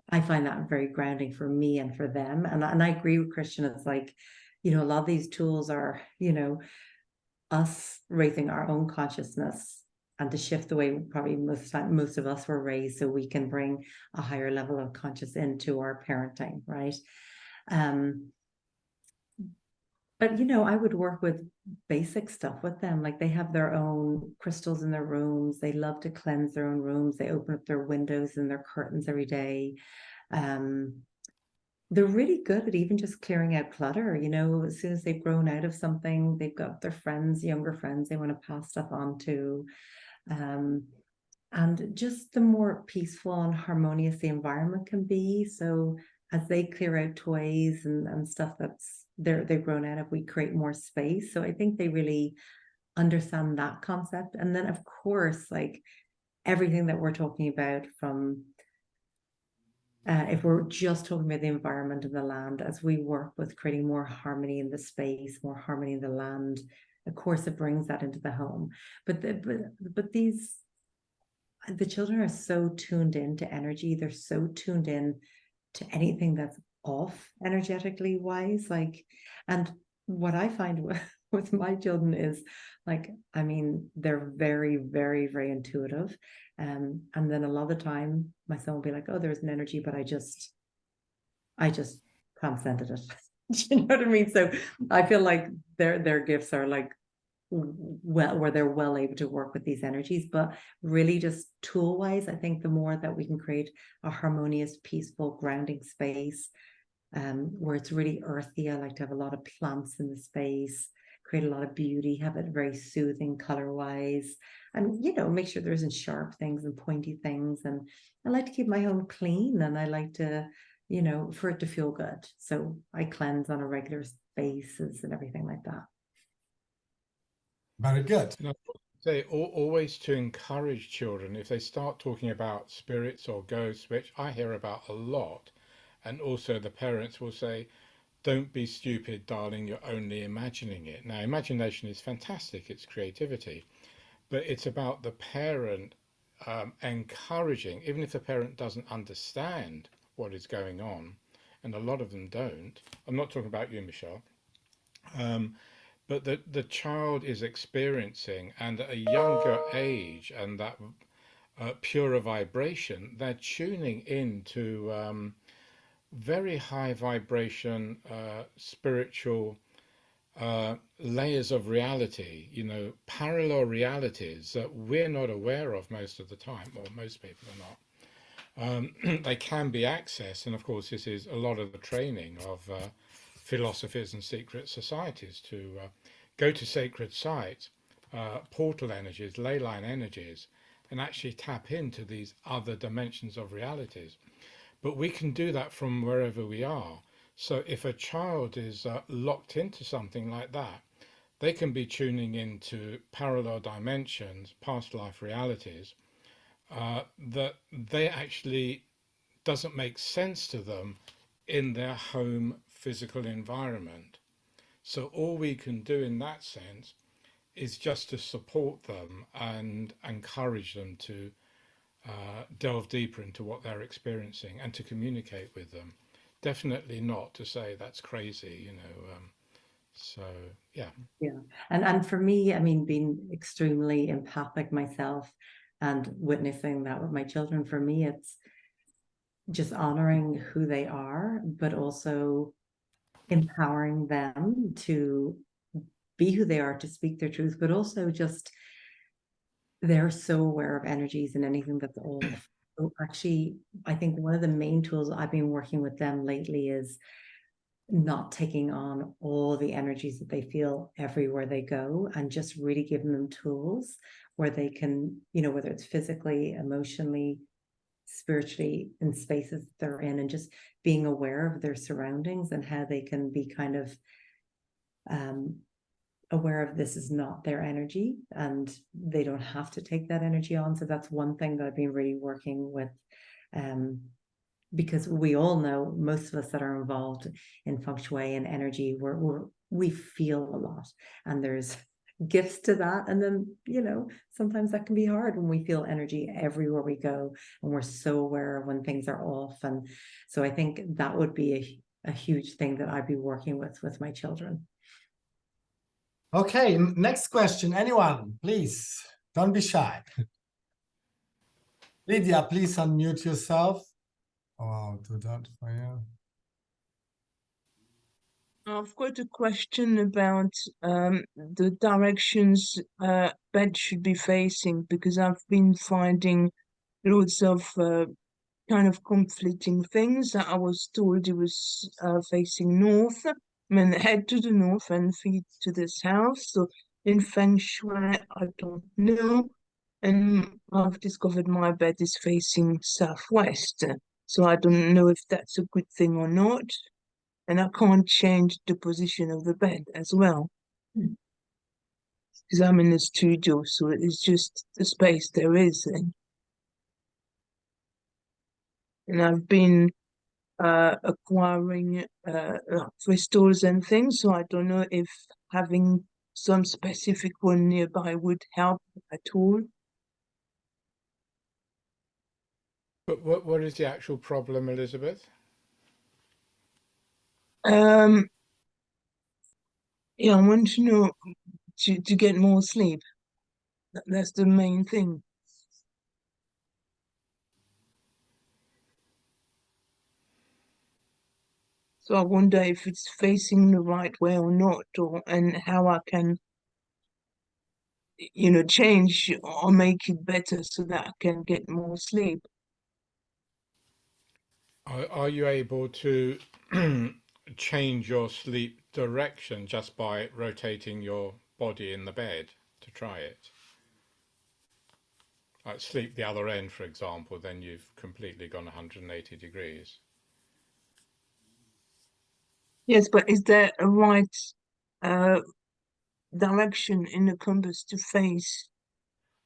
I find that very grounding for me and for them. And I agree with Christian. It's like, you know, a lot of these tools are, you know, us raising our own consciousness and to shift the way probably most of us were raised, so we can bring a higher level of conscious into our parenting, right? But you know, I would work with basic stuff with them. Like they have their own crystals in their rooms. They love to cleanse their own rooms. They open up their windows and their curtains every day. They're really good at even just clearing out clutter. You know, as soon as they've grown out of something, they've got their friends, younger friends, they want to pass stuff on to. And just the more peaceful and harmonious the environment can be. So as they clear out toys and stuff that's they've grown out of, we create more space. So I think they really understand that concept. And then of course, like everything that we're talking about from if we're just talking about the environment and the land, as we work with creating more harmony in the space, more harmony in the land, of course, it brings that into the home. But the children are so tuned in to energy. They're so tuned in to anything that's off energetically wise. Like, and what I find with my children is like, I mean, they're very, very, very intuitive. And then a lot of the time my son will be like, oh, there's an energy, but I just can't send it. You know what I mean? So I feel like their gifts are like, well, where they're well able to work with these energies, but really just tool wise, I think the more that we can create a harmonious, peaceful, grounding space, where it's really earthy. I like to have a lot of plants in the space, create a lot of beauty, have it very soothing color wise, and you know, make sure there isn't sharp things and pointy things. And I like to keep my home clean, and I like to, you know, for it to feel good. So I cleanse on a regular basis and everything like that. Very good. And I would say always to encourage children, if they start talking about spirits or ghosts, which I hear about a lot, and also the parents will say, don't be stupid, darling, you're only imagining it. Now, imagination is fantastic, it's creativity, but it's about the parent encouraging, even if the parent doesn't understand what is going on, and a lot of them don't. I'm not talking about you, Michelle. But the child is experiencing, and at a younger age, and that purer vibration, they're tuning into very high vibration spiritual layers of reality, you know, parallel realities that we're not aware of most of the time, or most people are not. They can be accessed, and of course this is a lot of the training of philosophies and secret societies to go to sacred sites, portal energies, ley line energies, and actually tap into these other dimensions of realities. But we can do that from wherever we are. So if a child is locked into something like that, they can be tuning into parallel dimensions, past life realities, that they actually doesn't make sense to them in their home physical environment. So all we can do in that sense is just to support them and encourage them to delve deeper into what they're experiencing and to communicate with them. Definitely not to say that's crazy, you know. So yeah. And for me, I mean, being extremely empathic myself and witnessing that with my children, for me, it's just honoring who they are, but also empowering them to be who they are, to speak their truth, but also just they're so aware of energies and anything that's off. So actually, I think one of the main tools I've been working with them lately is not taking on all the energies that they feel everywhere they go, and just really giving them tools where they can, you know, whether it's physically, emotionally, spiritually, in spaces they're in, and just being aware of their surroundings and how they can be kind of aware of this is not their energy and they don't have to take that energy on. So that's one thing that I've been really working with, because we all know, most of us that are involved in Feng Shui and energy, we feel a lot, and there's gifts to that. And then, you know, sometimes that can be hard when we feel energy everywhere we go, and we're so aware of when things are off. And so I think that would be a huge thing that I'd be working with my children. Okay, next question. Anyone, please, don't be shy. Lydia, please unmute yourself. Oh, I'll do that for you. I've got a question about the directions bed should be facing, because I've been finding loads of kind of conflicting things. I was told it was facing north, I mean head to the north and feet to the south. So in Feng Shui, I don't know. And I've discovered my bed is facing southwest. So I don't know if that's a good thing or not. And I can't change the position of the bed as well, because I'm in the studio, so it's just the space there is. And I've been acquiring crystals and things, so I don't know if having some specific one nearby would help at all. But what is the actual problem, Elizabeth? Yeah, I want to know to get more sleep. That's the main thing. So I wonder if it's facing the right way or not, and how I can, you know, change or make it better so that I can get more sleep. Are you able to change your sleep direction just by rotating your body in the bed to try it? Like sleep the other end, for example, then you've completely gone 180 degrees. Yes, but is there a right direction in the compass to face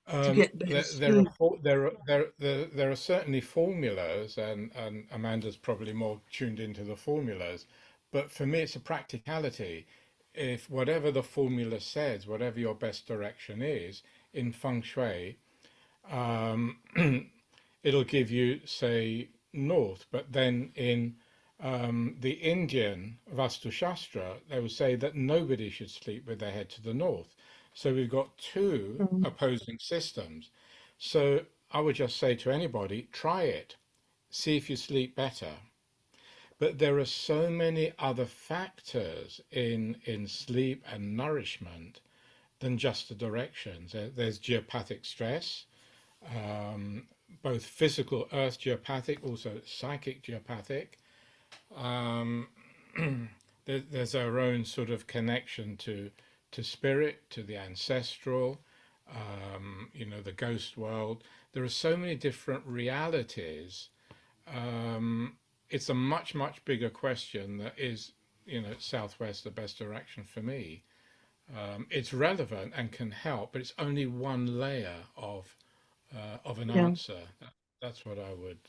to get better sleep? There are certainly formulas, and Amanda's probably more tuned into the formulas, but for me it's a practicality. If whatever the formula says, whatever your best direction is in Feng Shui, it'll give you, say, north, but then in the Indian Vastu Shastra, they would say that nobody should sleep with their head to the north. So we've got two opposing systems. So I would just say to anybody, try it, see if you sleep better. But there are so many other factors in sleep and nourishment than just the directions. There's geopathic stress, both physical earth geopathic, also psychic geopathic. There's our own sort of connection to spirit, to the ancestral, you know, the ghost world. There are so many different realities. It's a much bigger question that is, you know, southwest the best direction for me. It's relevant and can help, but it's only one layer of an answer. That's what I would.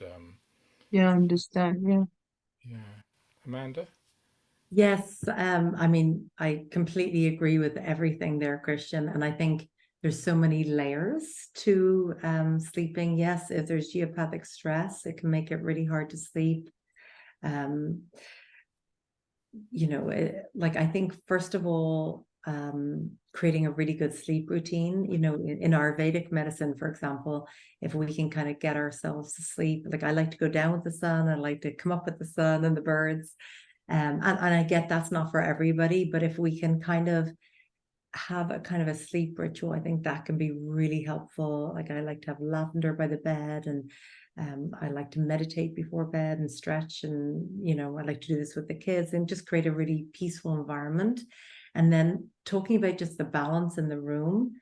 Yeah, I understand. Yeah. Yeah, Amanda. Yes, I mean, I completely agree with everything there, Christian. And I think there's so many layers to sleeping. Yes, if there's geopathic stress, it can make it really hard to sleep. You know, like I think first of all, creating a really good sleep routine, you know, in our Vedic medicine, for example, if we can kind of get ourselves to sleep, like I like to go down with the sun, I like to come up with the sun and the birds. And I get that's not for everybody, but if we can kind of have a kind of a sleep ritual, I think that can be really helpful. Like I like to have lavender by the bed, and I like to meditate before bed and stretch, and I like to do this with the kids and just create a really peaceful environment. And then talking about just the balance in the room,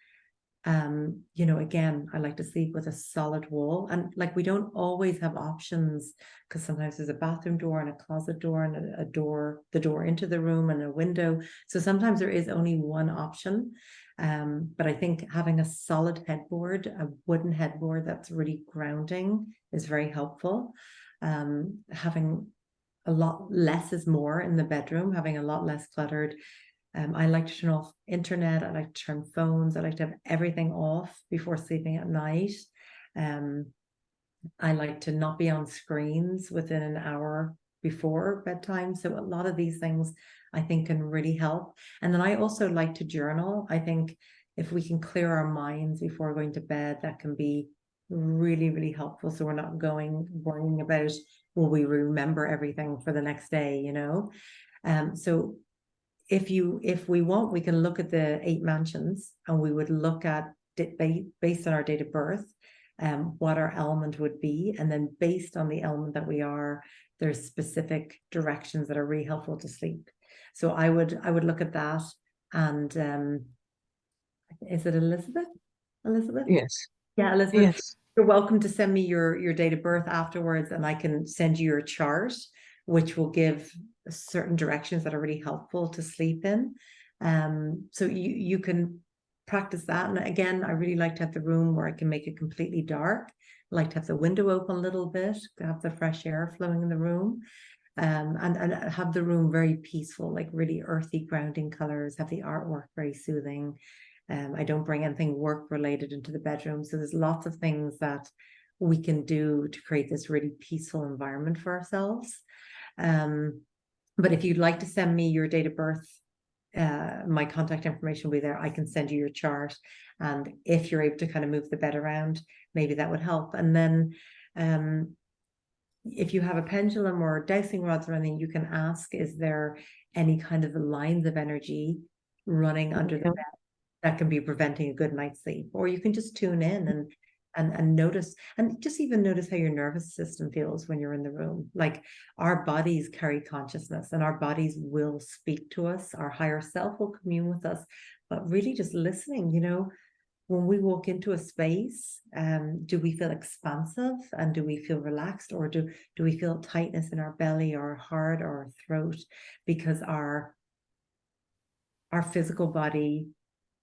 again, I like to sleep with a solid wall, and like we don't always have options, because sometimes there's a bathroom door and a closet door and a door, the door into the room and a window. So sometimes there is only one option. But I think having a solid headboard, a wooden headboard that's really grounding, is very helpful. Having a lot less is more in the bedroom, having a lot less cluttered. I like to turn off internet. I like to turn phones. I like to have everything off before sleeping at night. I like to not be on screens within an hour before bedtime. So a lot of these things I think can really help. And then I also like to journal. I think if we can clear our minds before going to bed, that can be really, really helpful. So we're not worrying about, will we remember everything for the next day, So if we want, we can look at the 8 mansions, and we would look at, based on our date of birth, what our element would be, and then based on the element that we are, there's specific directions that are really helpful to sleep. So I would look at that. And is it Elizabeth? Yes. Yeah, Elizabeth. Yes. You're welcome to send me your date of birth afterwards, and I can send you your chart, which will give certain directions that are really helpful to sleep in. So you can practice that. And again, I really like to have the room where I can make it completely dark. I like to have the window open a little bit, have the fresh air flowing in the room, and have the room very peaceful, like really earthy, grounding colors, have the artwork very soothing. I don't bring anything work related into the bedroom. So there's lots of things that we can do to create this really peaceful environment for ourselves. But if you'd like to send me your date of birth, my contact information will be there. I can send you your chart. And if you're able to kind of move the bed around, maybe that would help. And then if you have a pendulum or dowsing rods or anything, you can ask, is there any kind of lines of energy running under the bed that can be preventing a good night's sleep? Or you can just tune in and notice, and just even notice how your nervous system feels when you're in the room. Like, our bodies carry consciousness, and our bodies will speak to us. Our higher self will commune with us. But really just listening, when we walk into a space, do we feel expansive and do we feel relaxed, or do we feel tightness in our belly or our heart or our throat? Because our physical body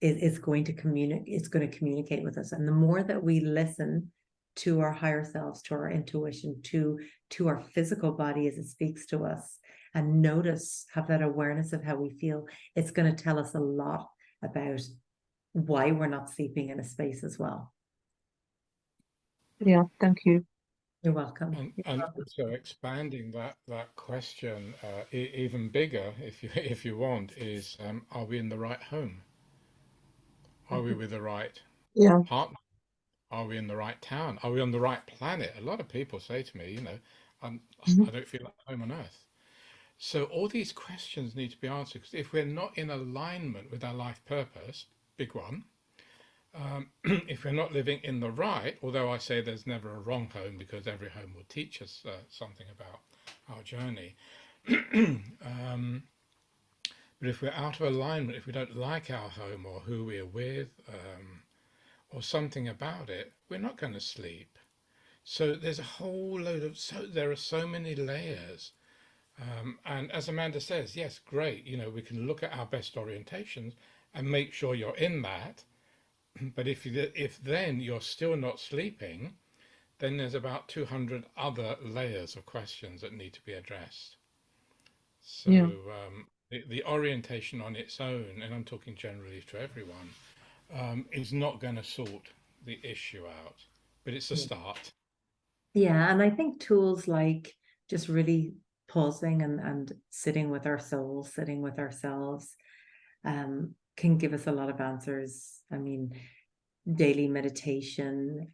is going to communicate with us. And the more that we listen to our higher selves, to our intuition, to our physical body as it speaks to us, and have that awareness of how we feel, it's going to tell us a lot about why we're not sleeping in a space as well. Yeah, thank you. You're welcome. And so expanding that question even bigger, if you want, is are we in the right home? Are we with the right partner? Are we in the right town? Are we on the right planet? A lot of people say to me, I don't feel at home on Earth. So all these questions need to be answered, because if we're not in alignment with our life purpose, big one, if we're not living in the right, although I say there's never a wrong home, because every home will teach us something about our journey. But if we're out of alignment, if we don't like our home or who we're with, or something about it, we're not going to sleep. So there's a whole load of, there are so many layers. And as Amanda says, yes, great, we can look at our best orientations and make sure you're in that. But if then you're still not sleeping, then there's about 200 other layers of questions that need to be addressed. So the orientation on its own, and I'm talking generally to everyone, is not going to sort the issue out, but it's a start. Yeah, and I think tools like just really pausing and sitting with our soul, sitting with ourselves, can give us a lot of answers. I mean, daily meditation,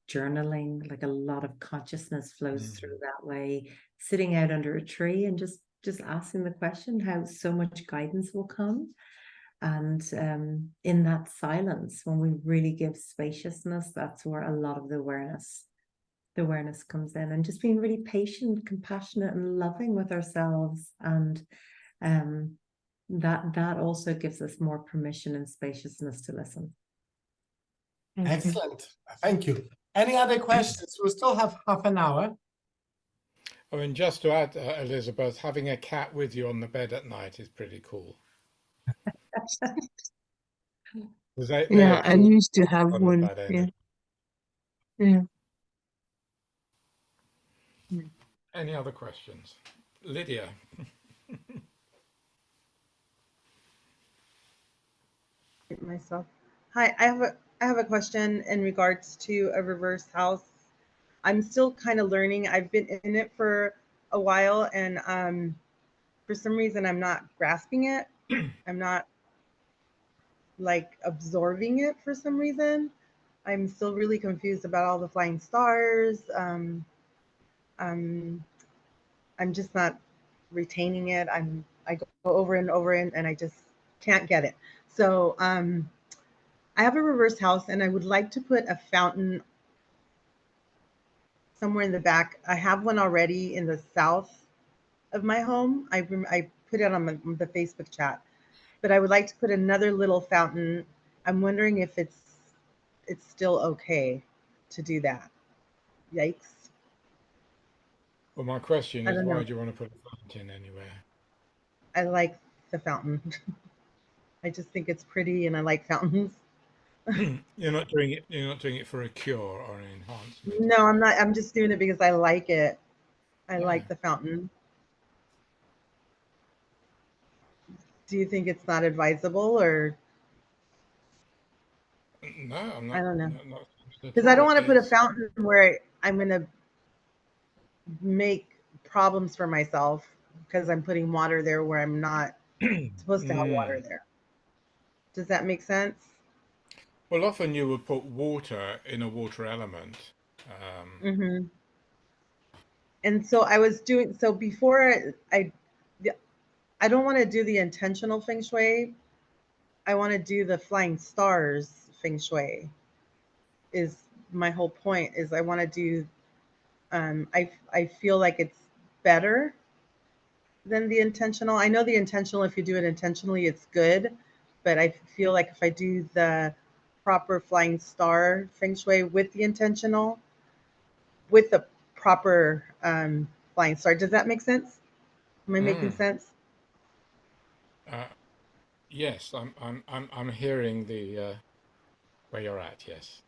journaling, like a lot of consciousness flows through that way. Sitting out under a tree and just asking the question, how so much guidance will come. And in that silence, when we really give spaciousness, that's where a lot of the the awareness comes in, and just being really patient, compassionate, and loving with ourselves. And that also gives us more permission and spaciousness to listen. Excellent. Thank you. Any other questions? We still have half an hour. I mean, just to add, Elizabeth, having a cat with you on the bed at night is pretty cool. 'Cause they Yeah, I absorb used to a have lot of one. that Yeah, energy. yeah. Any other questions? Lydia. Myself. Hi, I have a question in regards to a reverse house. I'm still kind of learning. I've been in it for a while, and for some reason I'm not grasping it. I'm not like absorbing it for some reason. I'm still really confused about all the flying stars. I'm just not retaining it. I go over and over and I just can't get it. So I have a reverse house, and I would like to put a fountain somewhere in the back. I have one already in the south of my home. I put it on the Facebook chat, but I would like to put another little fountain. I'm wondering if it's still okay to do that. Yikes. Well, my question I is, don't why know. do you want to put a fountain anywhere? I like the fountain. I just think it's pretty, and I like fountains. You're not doing it. You're not doing it for a cure or an enhancement. No, I'm not. I'm just doing it because I like it. I Yeah. like the fountain. Do you think it's not advisable, or No, I'm not. I don't know? Not at Because I don't all. want to put a It's fountain where I'm going to make problems for myself because I'm putting water there where I'm not supposed to have water there. Does that make sense? Well, often you would put water in a water element. Mm-hmm. And so I was doing so before I don't want to do the intentional feng shui. I want to do the flying stars feng shui. Is my whole point is I want to do. I feel like it's better than the intentional. I know the intentional, if you do it intentionally, it's good, but I feel like if I do the proper flying star feng shui with the intentional, with the proper flying star, does that make sense? Am I making Mm. sense? Yes, I'm hearing the where you're at. Yes.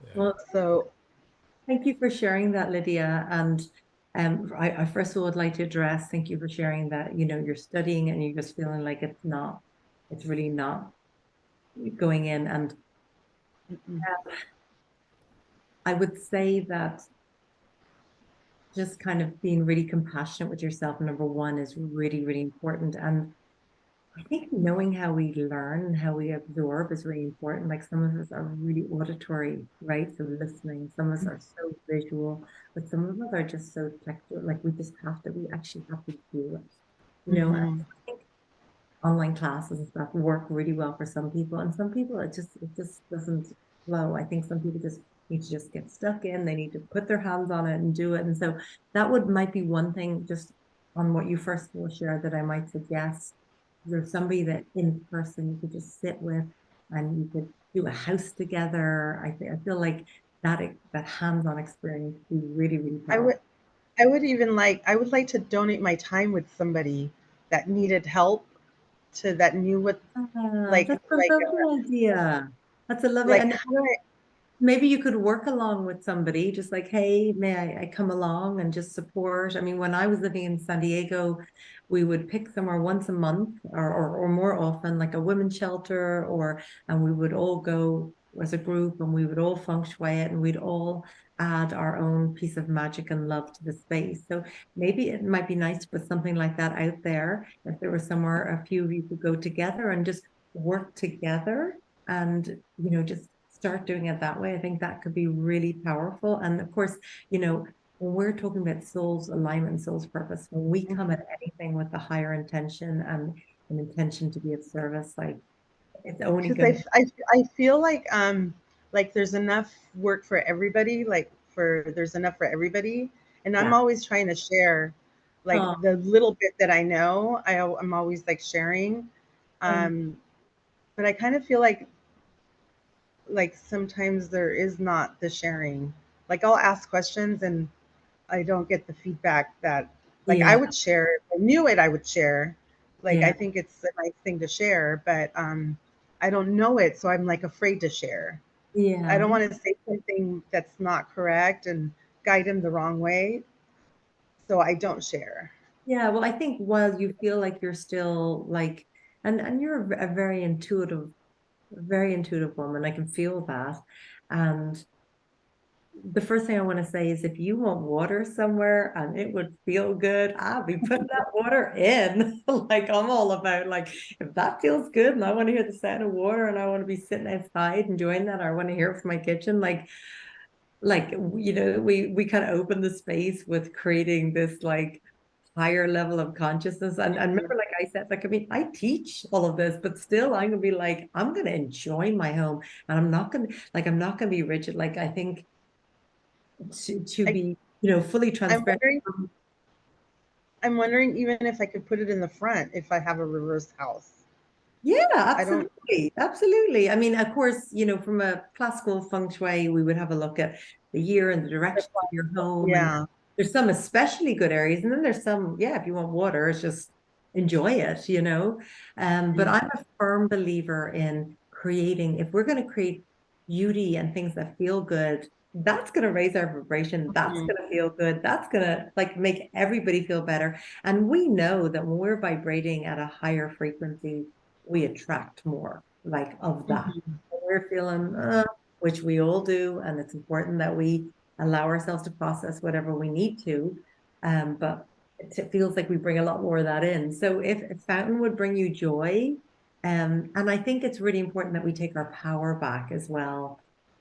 Yeah. Well, So thank you for sharing that, Lydia. And I first of all would like to address, thank you for sharing that, you're studying and you're just feeling like it's really not going in. And I would say that just kind of being really compassionate with yourself, number one, is really, really important. And I think knowing how we learn and how we absorb is really important. Like some of us are really auditory, right? So listening. Some of us are so visual, but some of us are just so tactile. Like we actually have to do it. And I think online classes and stuff work really well for some people, and some people it just doesn't flow. I think some people just need to just get stuck in. They need to put their hands on it and do it. And so that might be one thing, just on what you first will share, that I might suggest. There's somebody that in person you could just sit with, and you could do a house together. I feel like that hands-on experience would be really, really powerful. I would like to donate my time with somebody that needed help, that knew what That's a lovely idea. That's a lovely, and how do I maybe you could work along with somebody, just like, hey, may I come along and just support? I mean, when I was living in San Diego, we would pick somewhere once a month or more often, like a women's shelter, and we would all go as a group, and we would all feng shui it, and we'd all add our own piece of magic and love to the space. So maybe it might be nice to put something like that out there. If there was somewhere a few of you could go together and just work together, and just start doing it that way. I think that could be really powerful. And of course, when we're talking about soul's alignment, soul's purpose, when we come at anything with a higher intention and an intention to be of service, like it's only because going I feel like there's enough work for everybody, like there's enough for everybody. And I'm Yeah. always trying to share like Oh. the little bit that I know. I'm always like sharing. But I kind of feel like sometimes there is not the sharing. Like I'll ask questions and I don't get the feedback that like I Yeah. would share. If I knew it, I would share. Like I Yeah. think it's a nice thing to share, but I don't know it, so I'm like afraid to share. I Yeah. don't want to say something that's not correct and guide him the wrong way, so I don't share. Yeah. Well, I think while you feel like you're still like, and you're a very intuitive woman. I can feel that. And the first thing I want to say is if you want water somewhere and it would feel good, I'll be putting that water in. Like I'm all about like if that feels good and I want to hear the sound of water and I want to be sitting outside enjoying that, or I want to hear it from my kitchen, like you know, we kind of open the space with creating this like higher level of consciousness. And remember, like I said, like I mean, I teach all of this, but still I'm gonna be like, I'm gonna enjoy my home and I'm not gonna be rigid. Like I think to I, be, you know, fully I'm transparent. wondering. I'm wondering even if I could put it in the front if I have a reversed house. Yeah, I don't. absolutely. Absolutely. I mean, of course, you know, from a classical feng shui, we would have a look at the year and the direction of your home. And Yeah. there's some especially good areas. And then there's some, yeah, if you want water, it's just enjoy it, you know. But I'm a firm believer in creating, if we're going to create beauty and things that feel good, that's going to raise our vibration. That's Mhm. going to feel good. That's going to like make everybody feel better. And we know that when we're vibrating at a higher frequency, we attract more like of that. Mhm. We're feeling, which we all do, and it's important that we allow ourselves to process whatever we need to. But it feels like we bring a lot more of that in. So if a fountain would bring you joy, and I think it's really important that we take our power back as well,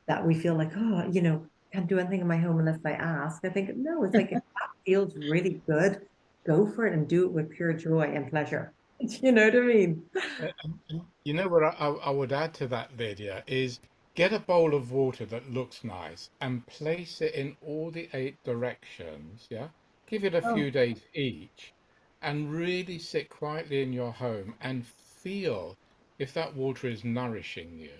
that we feel like, oh, you know, can't do anything in my home unless I ask. I think no, it's like if that feels really good, go for it and do it with pure joy and pleasure. You know what I mean? You know what I would add to that, Lydia, is get a bowl of water that looks nice and place it in all the 8 directions, yeah? Give it a Oh. few days each and really sit quietly in your home and feel if that water is nourishing you.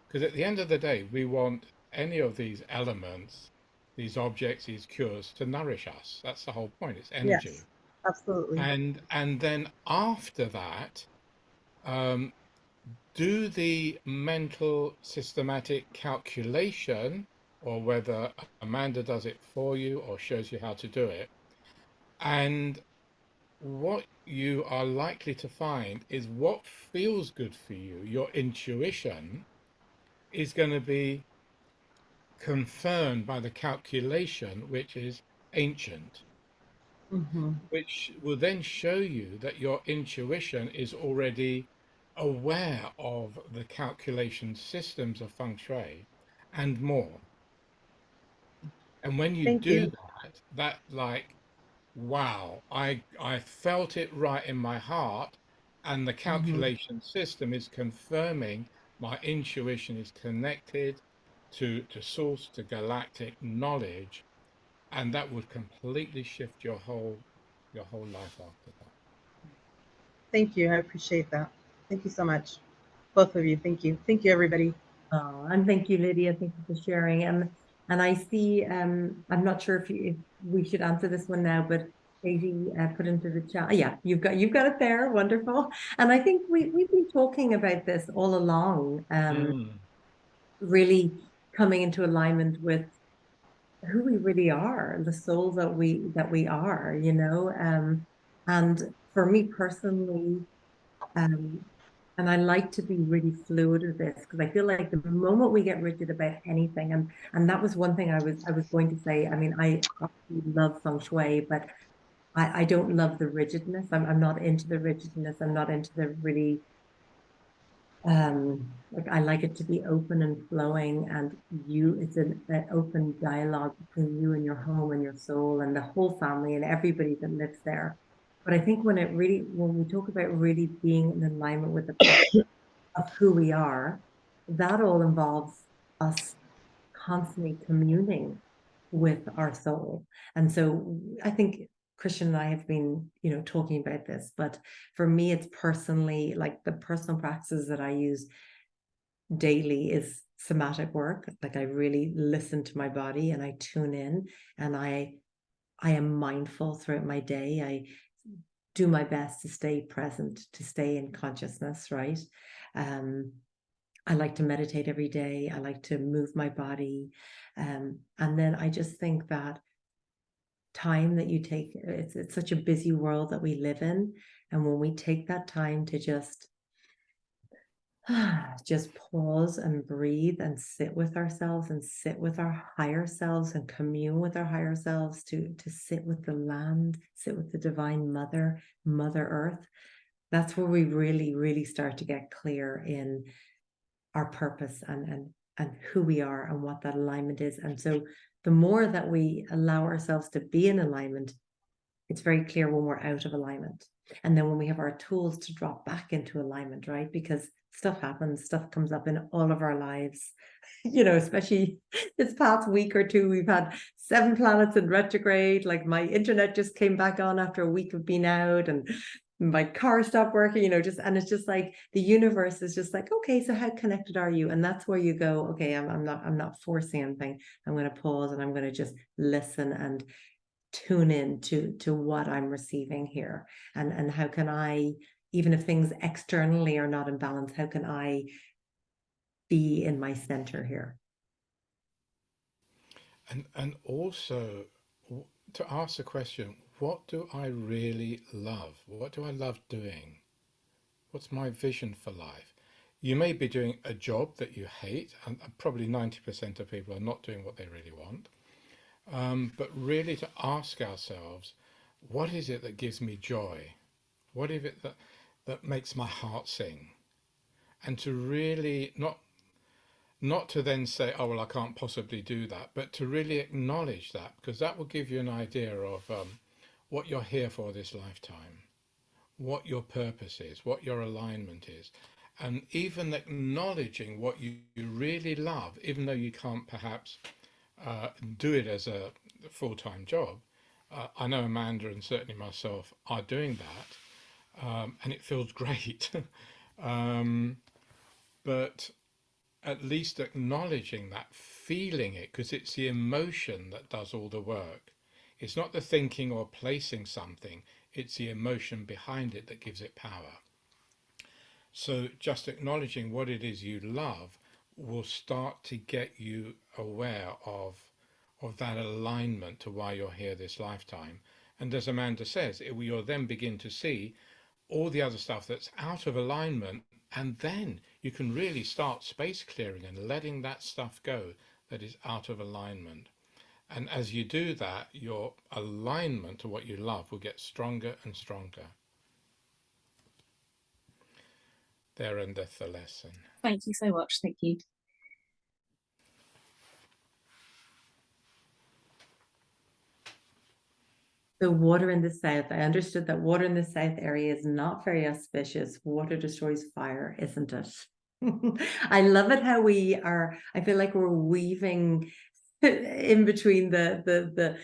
Because at the end of the day, we want any of these elements, these objects, these cures to nourish us. That's the whole point. It's energy. Yes. Absolutely. And then after that, um, do the mental systematic calculation, or whether Amanda does it for you or shows you how to do it. And what you are likely to find is what feels good for you, your intuition, is going to be confirmed by the calculation, which is ancient, Mm-hmm. which will then show you that your intuition is already aware of the calculation systems of feng shui and more. And when you Thank do you. that, that like, wow, I felt it right in my heart, and the Mm-hmm. calculation system is confirming my intuition is connected to source, to galactic knowledge, and that would completely shift your whole life after that. Thank you. I appreciate that. Thank you so much. Both of you. Thank you. Thank you, everybody. Oh, and thank you, Lydia. Thank you for sharing. And I see, I'm not sure if we should answer this one now, but Katie put into the chat. Yeah, you've got it there. Wonderful. And I think we've been talking about this all along, really coming into alignment with who we really are, the soul that we are, you know. And for me personally, um, and I like to be really fluid with this because I feel like the moment we get rigid about anything, and that was one thing I was going to say. I mean, I love feng shui, but I don't love the rigidness. I'm not into the rigidness. I'm not into the really like I like it to be open and flowing, and it's an open dialogue between you and your home and your soul and the whole family and everybody that lives there. But I think when we talk about really being in alignment with the purpose of who we are, that all involves us constantly communing with our soul. And so I think Christian and I have been, talking about this, but for me, it's personally like the personal practices that I use daily is somatic work. Like I really listen to my body and I tune in, and I am mindful throughout my day. I do my best to stay present, to stay in consciousness, right? I like to meditate every day. I like to move my body. And then I just think that time that you take, it's such a busy world that we live in. And when we take that time to just pause and breathe and sit with ourselves and sit with our higher selves and commune with our higher selves, to sit with the land, sit with the divine mother earth, that's where we really, really start to get clear in our purpose and who we are and what that alignment is. And so the more that we allow ourselves to be in alignment, it's very clear when we're out of alignment. And then when we have our tools to drop back into alignment, right? Because stuff happens, stuff comes up in all of our lives, especially this past week or two, we've had 7 planets in retrograde. Like my internet just came back on after a week of being out, and my car stopped working, and it's just like the universe is just like, okay, so how connected are you? And that's where you go, okay, I'm not forcing anything. I'm going to pause and I'm going to just listen and tune in to what I'm receiving here, and how can I, even if things externally are not in balance, how can I be in my center here? And also to ask the question, what do I really love? What do I love doing? What's my vision for life? You may be doing a job that you hate, and probably 90% of people are not doing what they really want. But really to ask ourselves, what is it that gives me joy? What is it that makes my heart sing? And to really not to then say, oh, well, I can't possibly do that, but to really acknowledge that, because that will give you an idea of what you're here for this lifetime, what your purpose is, what your alignment is. And even acknowledging what you really love, even though you can't perhaps do it as a full-time job. I know Amanda and certainly myself are doing that, and it feels great. But at least acknowledging that, feeling it, because it's the emotion that does all the work. It's not the thinking or placing something, it's the emotion behind it that gives it power. So just acknowledging what it is you love will start to get you aware of that alignment to why you're here this lifetime. And as Amanda says, you'll then begin to see all the other stuff that's out of alignment, and then you can really start space clearing and letting that stuff go that is out of alignment. And as you do that, your alignment to what you love will get stronger and stronger. There endeth the lesson. Thank you so much. Thank you. The water in the south, I understood that water in the south area is not very auspicious. Water destroys fire, isn't it? I love it how I feel like we're weaving in between the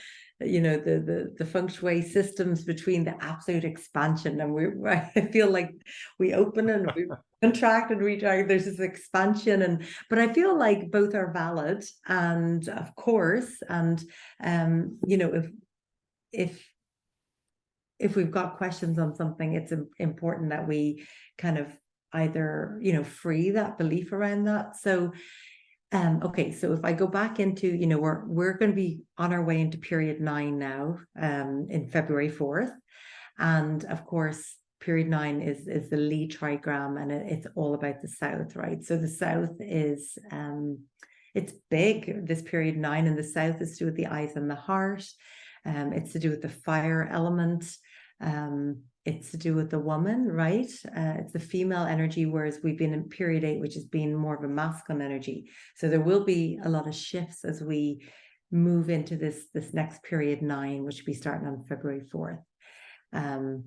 feng shui systems, between the absolute expansion, and I feel like we open and we contract and retract. There's this expansion, but I feel like both are valid, and of course, and if we've got questions on something, it's important that we kind of either free that belief around that. So okay, so if I go back into we're going to be on our way into period 9 now, in February 4th, and of course period 9 is the Lee trigram, and it's all about the south, right? So the south is it's big, this period 9 in the south is to do with the eyes and the heart. It's to do with the fire element. It's to do with the woman, right? It's the female energy, whereas we've been in period 8, which has been more of a masculine energy. So there will be a lot of shifts as we move into this next period 9, which will be starting on February 4th. And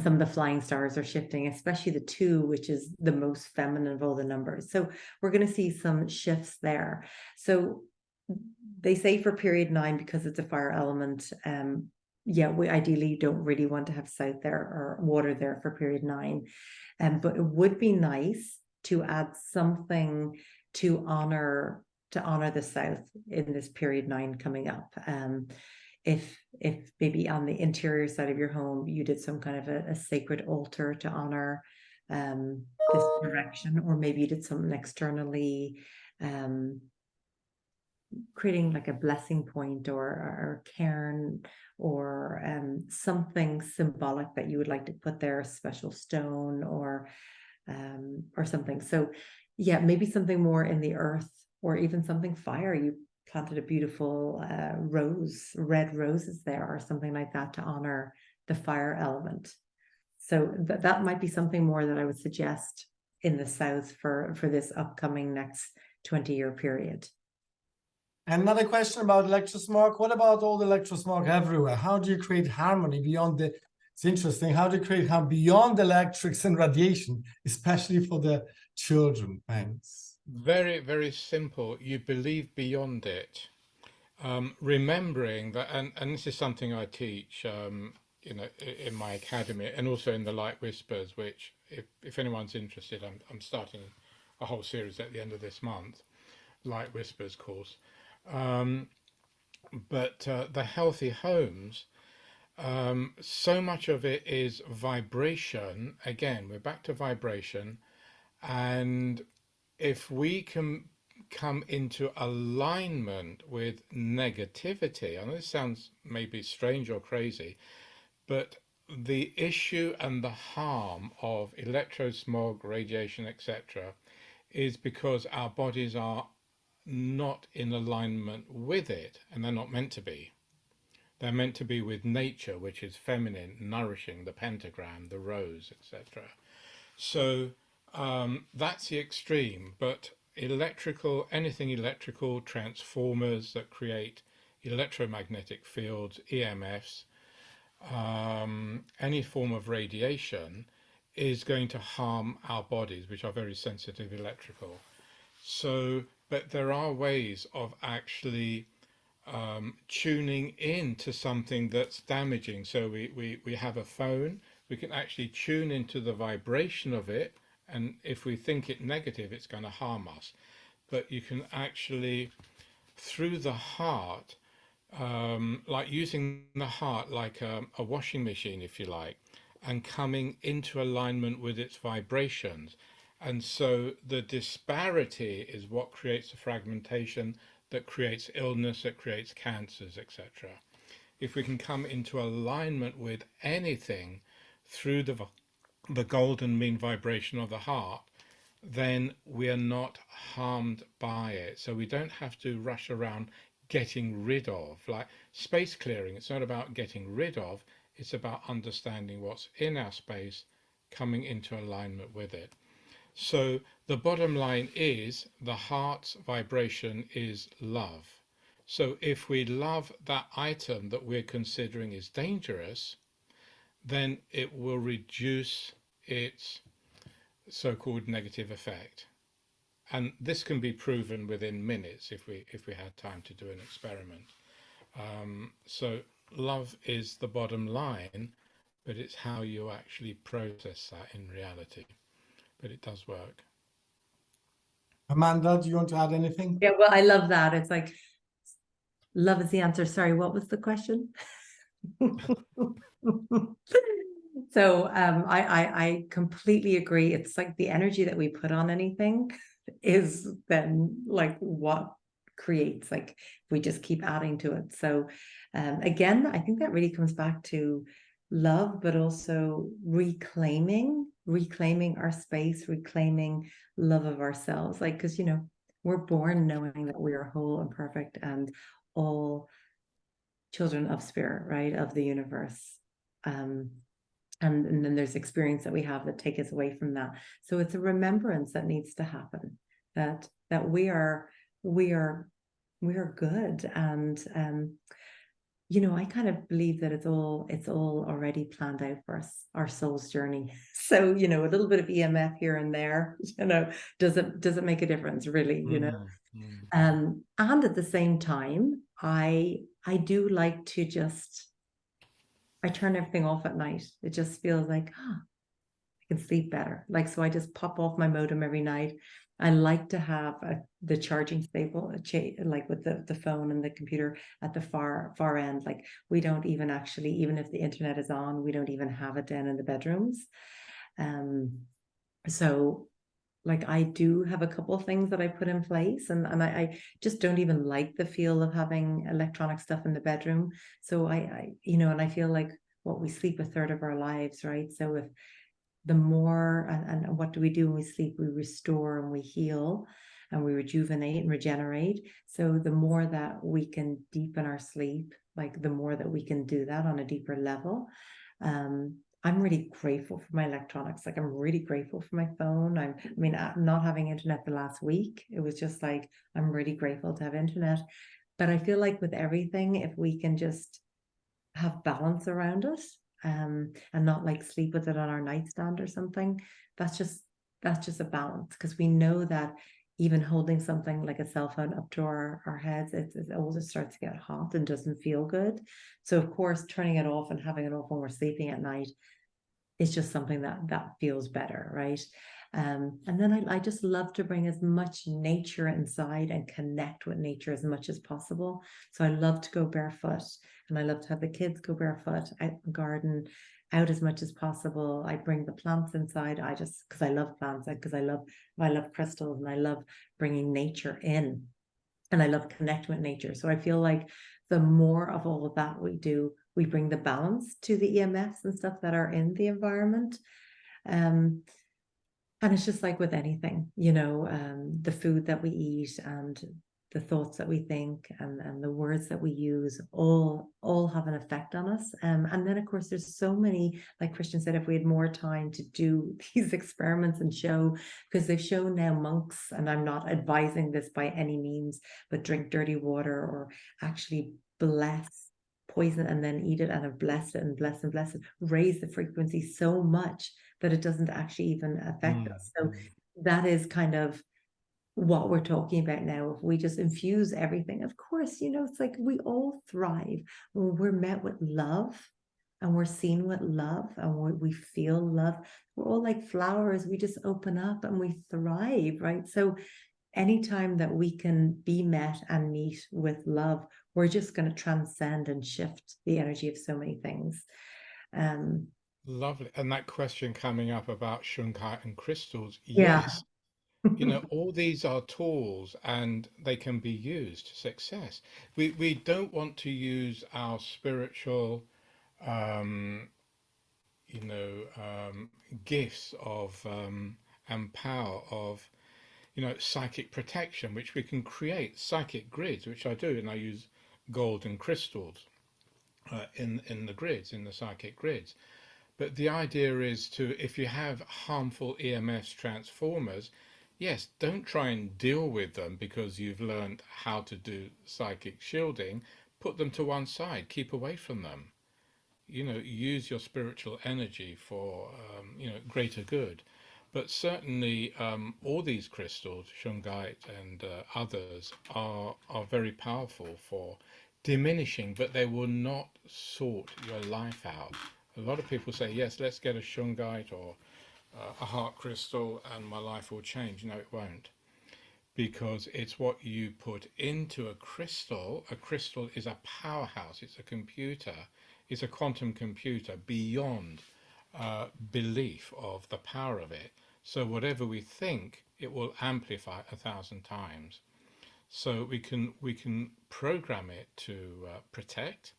some of the flying stars are shifting, especially the 2, which is the most feminine of all the numbers. So we're going to see some shifts there. So they say for period 9, because it's a fire element, yeah, we ideally don't really want to have south there or water there for period 9. But it would be nice to add something to honor the south in this period 9 coming up. If maybe on the interior side of your home you did some kind of a sacred altar to honor this direction, or maybe you did something externally, creating like a blessing point or a cairn, or something symbolic that you would like to put there, a special stone or something. So yeah, maybe something more in the earth, or even something fire. You planted a beautiful red roses there, or something like that, to honor the fire element. So that might be something more that I would suggest in the south for this upcoming next 20-year period. Another question about electrosmog. What about all the electrosmog everywhere? How do you create harmony beyond the, it's interesting, how do you create harmony beyond electrics and radiation, especially for the children? Thanks. Very, very simple. You believe beyond it. Remembering that, and this is something I teach, in my academy, and also in the Light Whispers, which if anyone's interested, I'm starting a whole series at the end of this month, Light Whispers course. But the healthy homes, so much of it is vibration. Again, we're back to vibration. And if we can come into alignment with negativity, I know this sounds maybe strange or crazy, but the issue and the harm of electrosmog, radiation, etc., is because our bodies are not in alignment with it, and they're not meant to be. They're meant to be with nature, which is feminine, nourishing, the pentagram, the rose, etc. So that's the extreme. But anything electrical, transformers that create electromagnetic fields, EMFs, any form of radiation is going to harm our bodies, which are very sensitive electrical. So, but there are ways of actually tuning in to something that's damaging. So we have a phone, we can actually tune into the vibration of it, and if we think it negative, it's going to harm us. But you can actually, through the heart, like using the heart like a washing machine, if you like, and coming into alignment with its vibrations. And so the disparity is what creates the fragmentation that creates illness, that creates cancers, etc. If we can come into alignment with anything through the golden mean vibration of the heart, then we are not harmed by it. So we don't have to rush around getting rid of, like space clearing. It's not about getting rid of, it's about understanding what's in our space, coming into alignment with it. So the bottom line is the heart's vibration is love. So if we love that item that we're considering is dangerous, then it will reduce its so-called negative effect. And this can be proven within minutes if we had time to do an experiment. So love is the bottom line, but it's how you actually process that in reality. But it does work. Amanda, do you want to add anything? Yeah, well, I love that. It's like, love is the answer. Sorry, what was the question? So I completely agree. It's like the energy that we put on anything is then like what creates, like if we just keep adding to it. So again, I think that really comes back to love, but also reclaiming our space, reclaiming love of ourselves. Like, because we're born knowing that we are whole and perfect and all children of spirit, right, of the universe. And then there's experience that we have that take us away from that. So it's a remembrance that needs to happen, that we are good. And you know, I kind of believe that it's all already planned out for us, our soul's journey. So, you know, a little bit of EMF here and there, you know, doesn't make a difference really, you know. And at the same time, I do like to just, I turn everything off at night. It just feels like, I can sleep better. Like, so I just pop off my modem every night. I like to have the charging stable, like with the phone and the computer at the far end. Like, we don't even actually, even if the internet is on, we don't even have it down in the bedrooms. So like, I do have a couple of things that I put in place, and I just don't even like the feel of having electronic stuff in the bedroom. So I you know, and I feel like, what, we sleep a third of our lives, right? So if the more, and what do we do when we sleep? We restore and we heal and we rejuvenate and regenerate. So the more that we can deepen our sleep, like the more that we can do that on a deeper level. I'm really grateful for my electronics. Like, I'm really grateful for my phone. I mean, not having internet the last week, it was just like, I'm really grateful to have internet. But I feel like with everything, if we can just have balance around it, and not like sleep with it on our nightstand or something, that's just a balance. Because we know that even holding something like a cell phone up to our heads, it also starts to get hot and doesn't feel good. So of course, turning it off and having it off when we're sleeping at night is just something that feels better, right? And then I just love to bring as much nature inside and connect with nature as much as possible. So I love to go barefoot, and I love to have the kids go barefoot, I garden out as much as possible. I bring the plants inside. Because I love plants, because I love crystals, and I love bringing nature in, and I love connecting with nature. So I feel like the more of all of that we do, we bring the balance to the EMFs and stuff that are in the environment. And it's just like with anything, you know, the food that we eat and the thoughts that we think and the words that we use all have an effect on us. And then of course there's so many, like Christian said, if we had more time to do these experiments and show, because they've shown now monks, and I'm not advising this by any means, but drink dirty water or actually bless poison and then eat it, and have blessed it and blessed and blessed it, raise the frequency so much that it doesn't actually even affect us. So that is kind of what we're talking about now. If we just infuse everything, of course, you know, it's like we all thrive when we're met with love and we're seen with love and we feel love. We're all like flowers. We just open up and we thrive, right? So anytime that we can be met and meet with love, we're just going to transcend and shift the energy of so many things. Lovely. And that question coming up about shungite and crystals, Yeah. yes. You know, all these are tools and they can be used to success. We don't want to use our spiritual, you know, gifts of and power of, you know, psychic protection, which we can create psychic grids, which I do, and I use gold and crystals in the grids, in the psychic grids. But the idea is to, if you have harmful EMS transformers, yes, don't try and deal with them because you've learned how to do psychic shielding. Put them to one side, keep away from them. You know, use your spiritual energy for, you know, greater good. But certainly all these crystals, shungite and others, are very powerful for diminishing, but they will not sort your life out. A lot of people say, yes, let's get a shungite or a heart crystal and my life will change. No, it won't. Because it's what you put into a crystal. A crystal is a powerhouse. It's a computer. It's a quantum computer beyond belief of the power of it. So whatever we think, it will amplify 1,000 times. So we can program it to protect,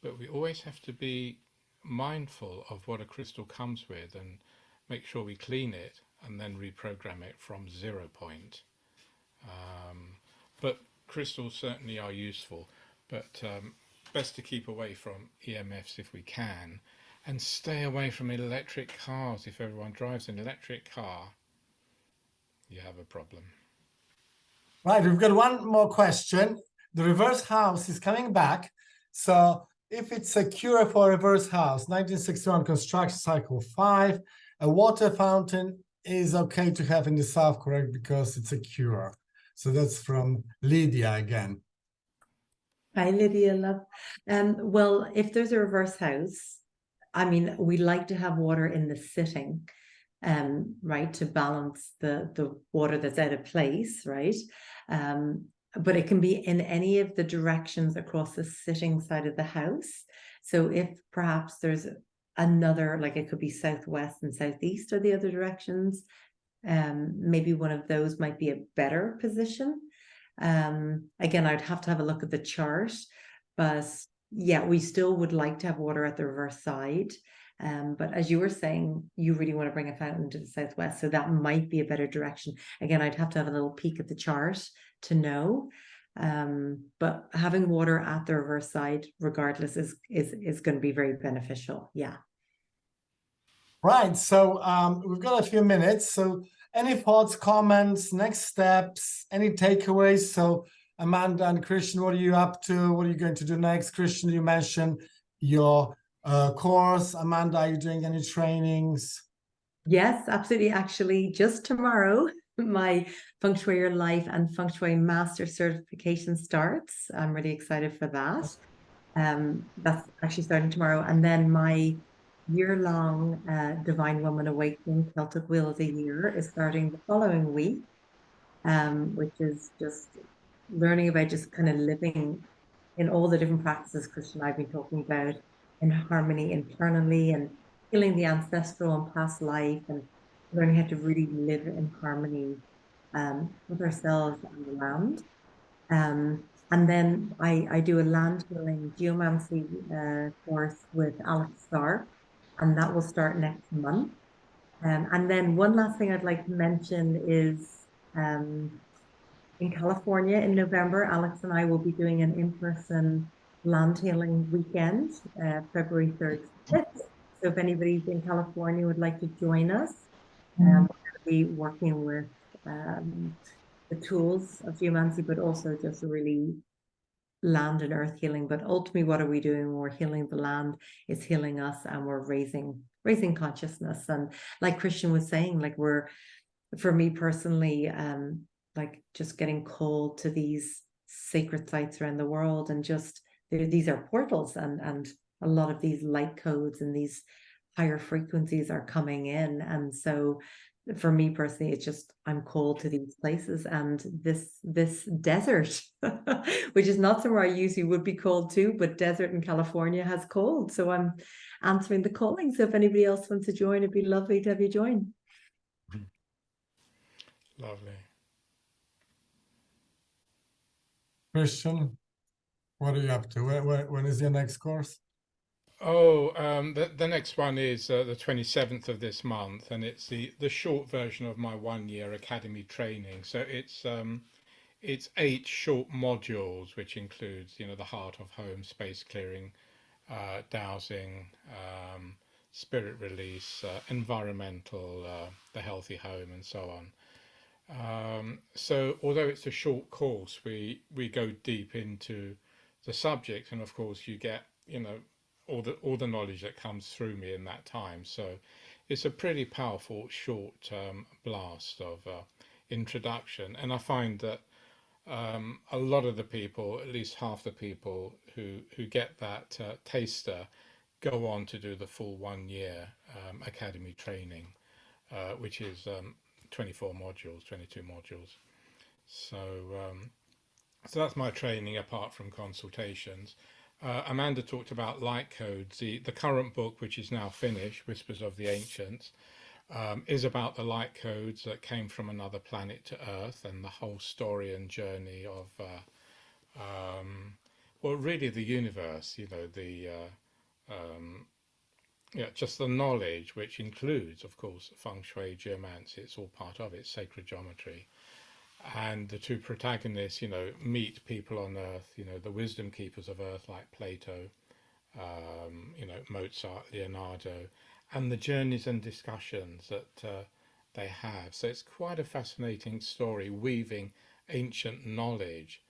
but we always have to be mindful of what a crystal comes with and make sure we clean it and then reprogram it from 0 point. But crystals certainly are useful, but best to keep away from EMFs if we can, and stay away from electric cars. If everyone drives an electric car, you have a problem. Right, we've got one more question. the reverse house is coming back. So if it's a cure for reverse house, 1961 construction cycle 5, a water fountain is okay to have in the south, correct? Because it's a cure. So that's from Lydia again. Hi, Lydia, love. Well, if there's a reverse house, I mean, we like to have water in the sitting, right, to balance the water that's out of place, right? But it can be in any of the directions across the sitting side of the house. So if perhaps there's another, like it could be southwest and southeast are the other directions, maybe one of those might be a better position. Again, I'd have to have a look at the chart, but yeah, we still would like to have water at the reverse side. But as you were saying, you really want to bring a fountain to the southwest, so that might be a better direction. Again, I'd have to have a little peek at the chart to know. But having water at the reverse side, regardless, is going to be very beneficial. Yeah. Right. So we've got a few minutes. So any thoughts, comments, next steps, any takeaways? So Amanda and Christian, what are you up to? What are you going to do next? Christian, you mentioned your course. Amanda, are you doing any trainings? Yes, absolutely. Actually, just tomorrow, my Feng Shui Your Life and Feng Shui Master certification starts. I'm really excited for that. That's actually starting tomorrow. And then my year-long Divine Woman Awakening Celtic Wheel of the Year is starting the following week, which is just learning about just kind of living in all the different practices Christian and I've been talking about, in harmony internally and healing the ancestral and past life, and learning how to really live in harmony with ourselves and the land. And then I do a land healing geomancy course with Alex Starr, and that will start next month. And then one last thing I'd like to mention is in California in November, Alex and I will be doing an in-person land healing weekend, February 3rd to 5th. So if anybody's in California would like to join us, we're going to be working with the tools of geomancy, but also just really land and earth healing. But ultimately, what are we doing when we're healing the land? It's healing us, and we're raising consciousness. And like Christian was saying, like for me personally, like just getting called to these sacred sites around the world, and just these are portals, and a lot of these light codes and these higher frequencies are coming in. And so for me personally, it's just I'm called to these places, and this desert, which is not somewhere I usually would be called to, but desert in California has called. So I'm answering the calling. So if anybody else wants to join, it'd be lovely to have you join. Lovely. Christian, what are you up to? When is your next course? Oh, the next one is the 27th of this month, and it's the short version of my 1-year academy training. So it's 8 short modules, which includes, the heart of home, space clearing, dowsing, spirit release, environmental, the healthy home, and so on. So although it's a short course, we go deep into the subject, and of course you get, all the knowledge that comes through me in that time. So it's a pretty powerful short blast of introduction, and I find that a lot of the people, at least half the people who get that taster, go on to do the full 1-year academy training, which is 24 modules, 22 modules. So so that's my training apart from consultations. Amanda talked about light codes. The current book, which is now finished, Whispers of the Ancients, is about the light codes that came from another planet to Earth, and the whole story and journey of, well, really the universe, just the knowledge, which includes, of course, Feng Shui, geomancy. It's all part of it, sacred geometry. And the two protagonists, meet people on Earth, the wisdom keepers of Earth like Plato, Mozart, Leonardo, and the journeys and discussions that they have. So it's quite a fascinating story, weaving ancient knowledge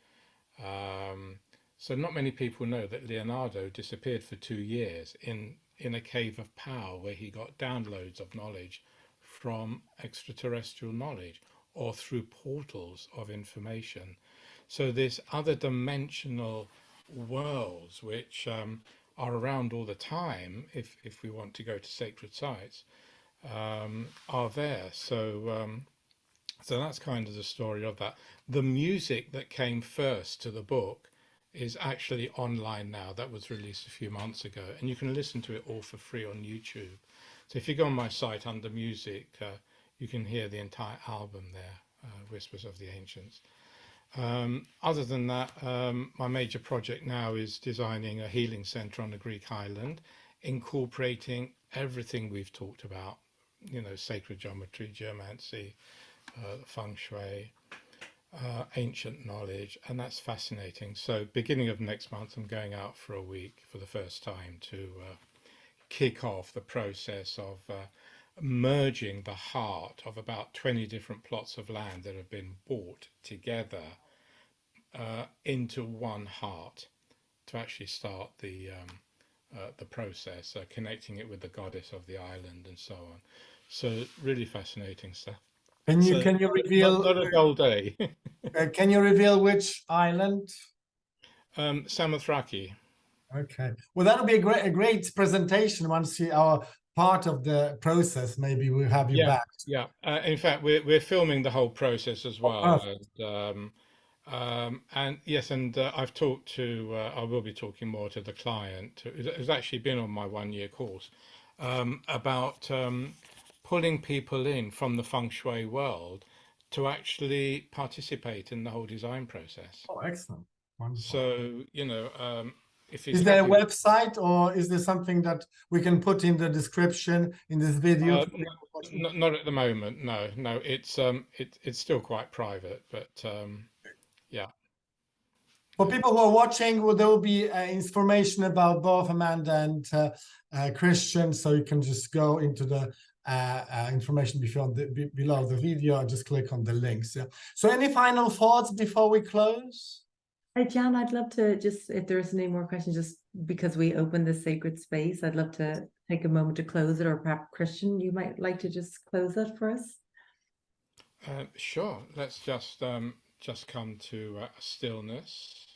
So not many people know that Leonardo disappeared for 2 years in a cave of power where he got downloads of knowledge from extraterrestrial knowledge or through portals of information. So there's other dimensional worlds which are around all the time if we want to go to sacred sites, are there. So that's kind of the story of that. The music that came first to the book is actually online now. That was released a few months ago, and you can listen to it all for free on YouTube. So if you go on my site under music, you can hear the entire album there, Whispers of the Ancients. Other than that, my major project now is designing a healing center on the Greek island, incorporating everything we've talked about, you know, sacred geometry, geomancy, Feng Shui, ancient knowledge, and that's fascinating. So beginning of next month, I'm going out for a week for the first time to kick off the process of merging the heart of about 20 different plots of land that have been bought together into one heart to actually start the process, connecting it with the goddess of the island and so on. So really fascinating stuff. Can you So, reveal not a dull day. can you reveal which island? Samothraki. Okay. Well, that'll be a great presentation once you are part of the process. Maybe we'll have you back. Yeah. In fact, we're filming the whole process as well. And yes, and I've talked to, I will be talking more to the client who's actually been on my 1-year course, about pulling people in from the Feng Shui world to actually participate in the whole design process. Oh, excellent. Wonderful. So, you know, if is there a website, or is there something that we can put in the description in this video? Not at the moment. No, it's still quite private, but yeah. For people who are watching, there will be information about both Amanda and Christian, so you can just go into the information below the video and just click on the links. Yeah. So any final thoughts before we close? Hi, Jan, I'd love to just, if there's any more questions, just because we opened this sacred space, I'd love to take a moment to close it, or perhaps Christian, you might like to just close it for us. Sure. Let's just come to stillness.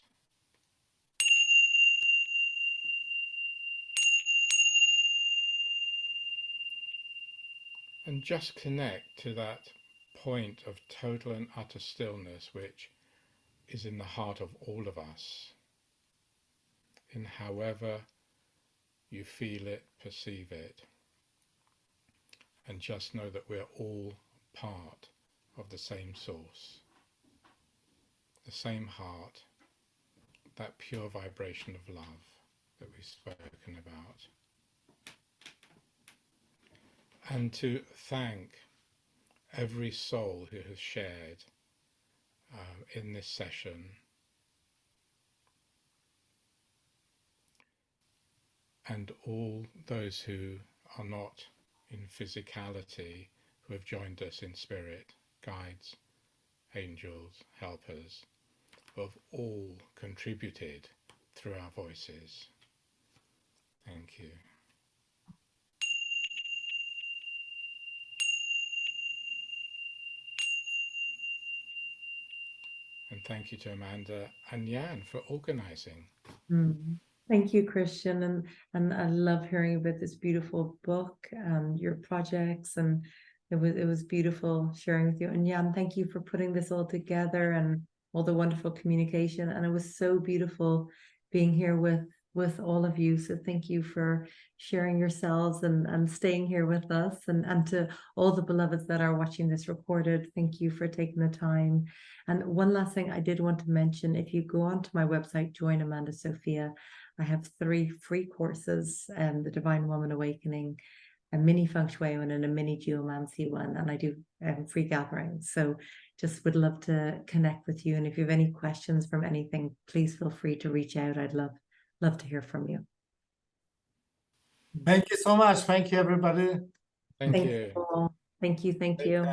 And just connect to that point of total and utter stillness, which is in the heart of all of us, in however you feel it, perceive it. And just know that we're all part of the same source, the same heart, that pure vibration of love that we've spoken about. And to thank every soul who has shared in this session, and all those who are not in physicality, who have joined us in spirit, guides, angels, helpers, who have all contributed through our voices. Thank you. And thank you to Amanda and Jan for organizing. Thank you, Christian, and I love hearing about this beautiful book and your projects, and it was beautiful sharing with you. And Jan, thank you for putting this all together and all the wonderful communication. And it was so beautiful being here with all of you. So thank you for sharing yourselves and staying here with us, and to all the beloveds that are watching this recorded, thank you for taking the time. And one last thing I did want to mention, if you go onto my website, Join Amanda Sophia, I have 3 free courses, the Divine Woman Awakening, a mini Feng Shui one, and a mini Geomancy one, and I do free gatherings. So just would love to connect with you, and if you have any questions from anything, please feel free to reach out. I'd love to hear from you. Thank you so much. Thank you, everybody. Thank you. Thank you.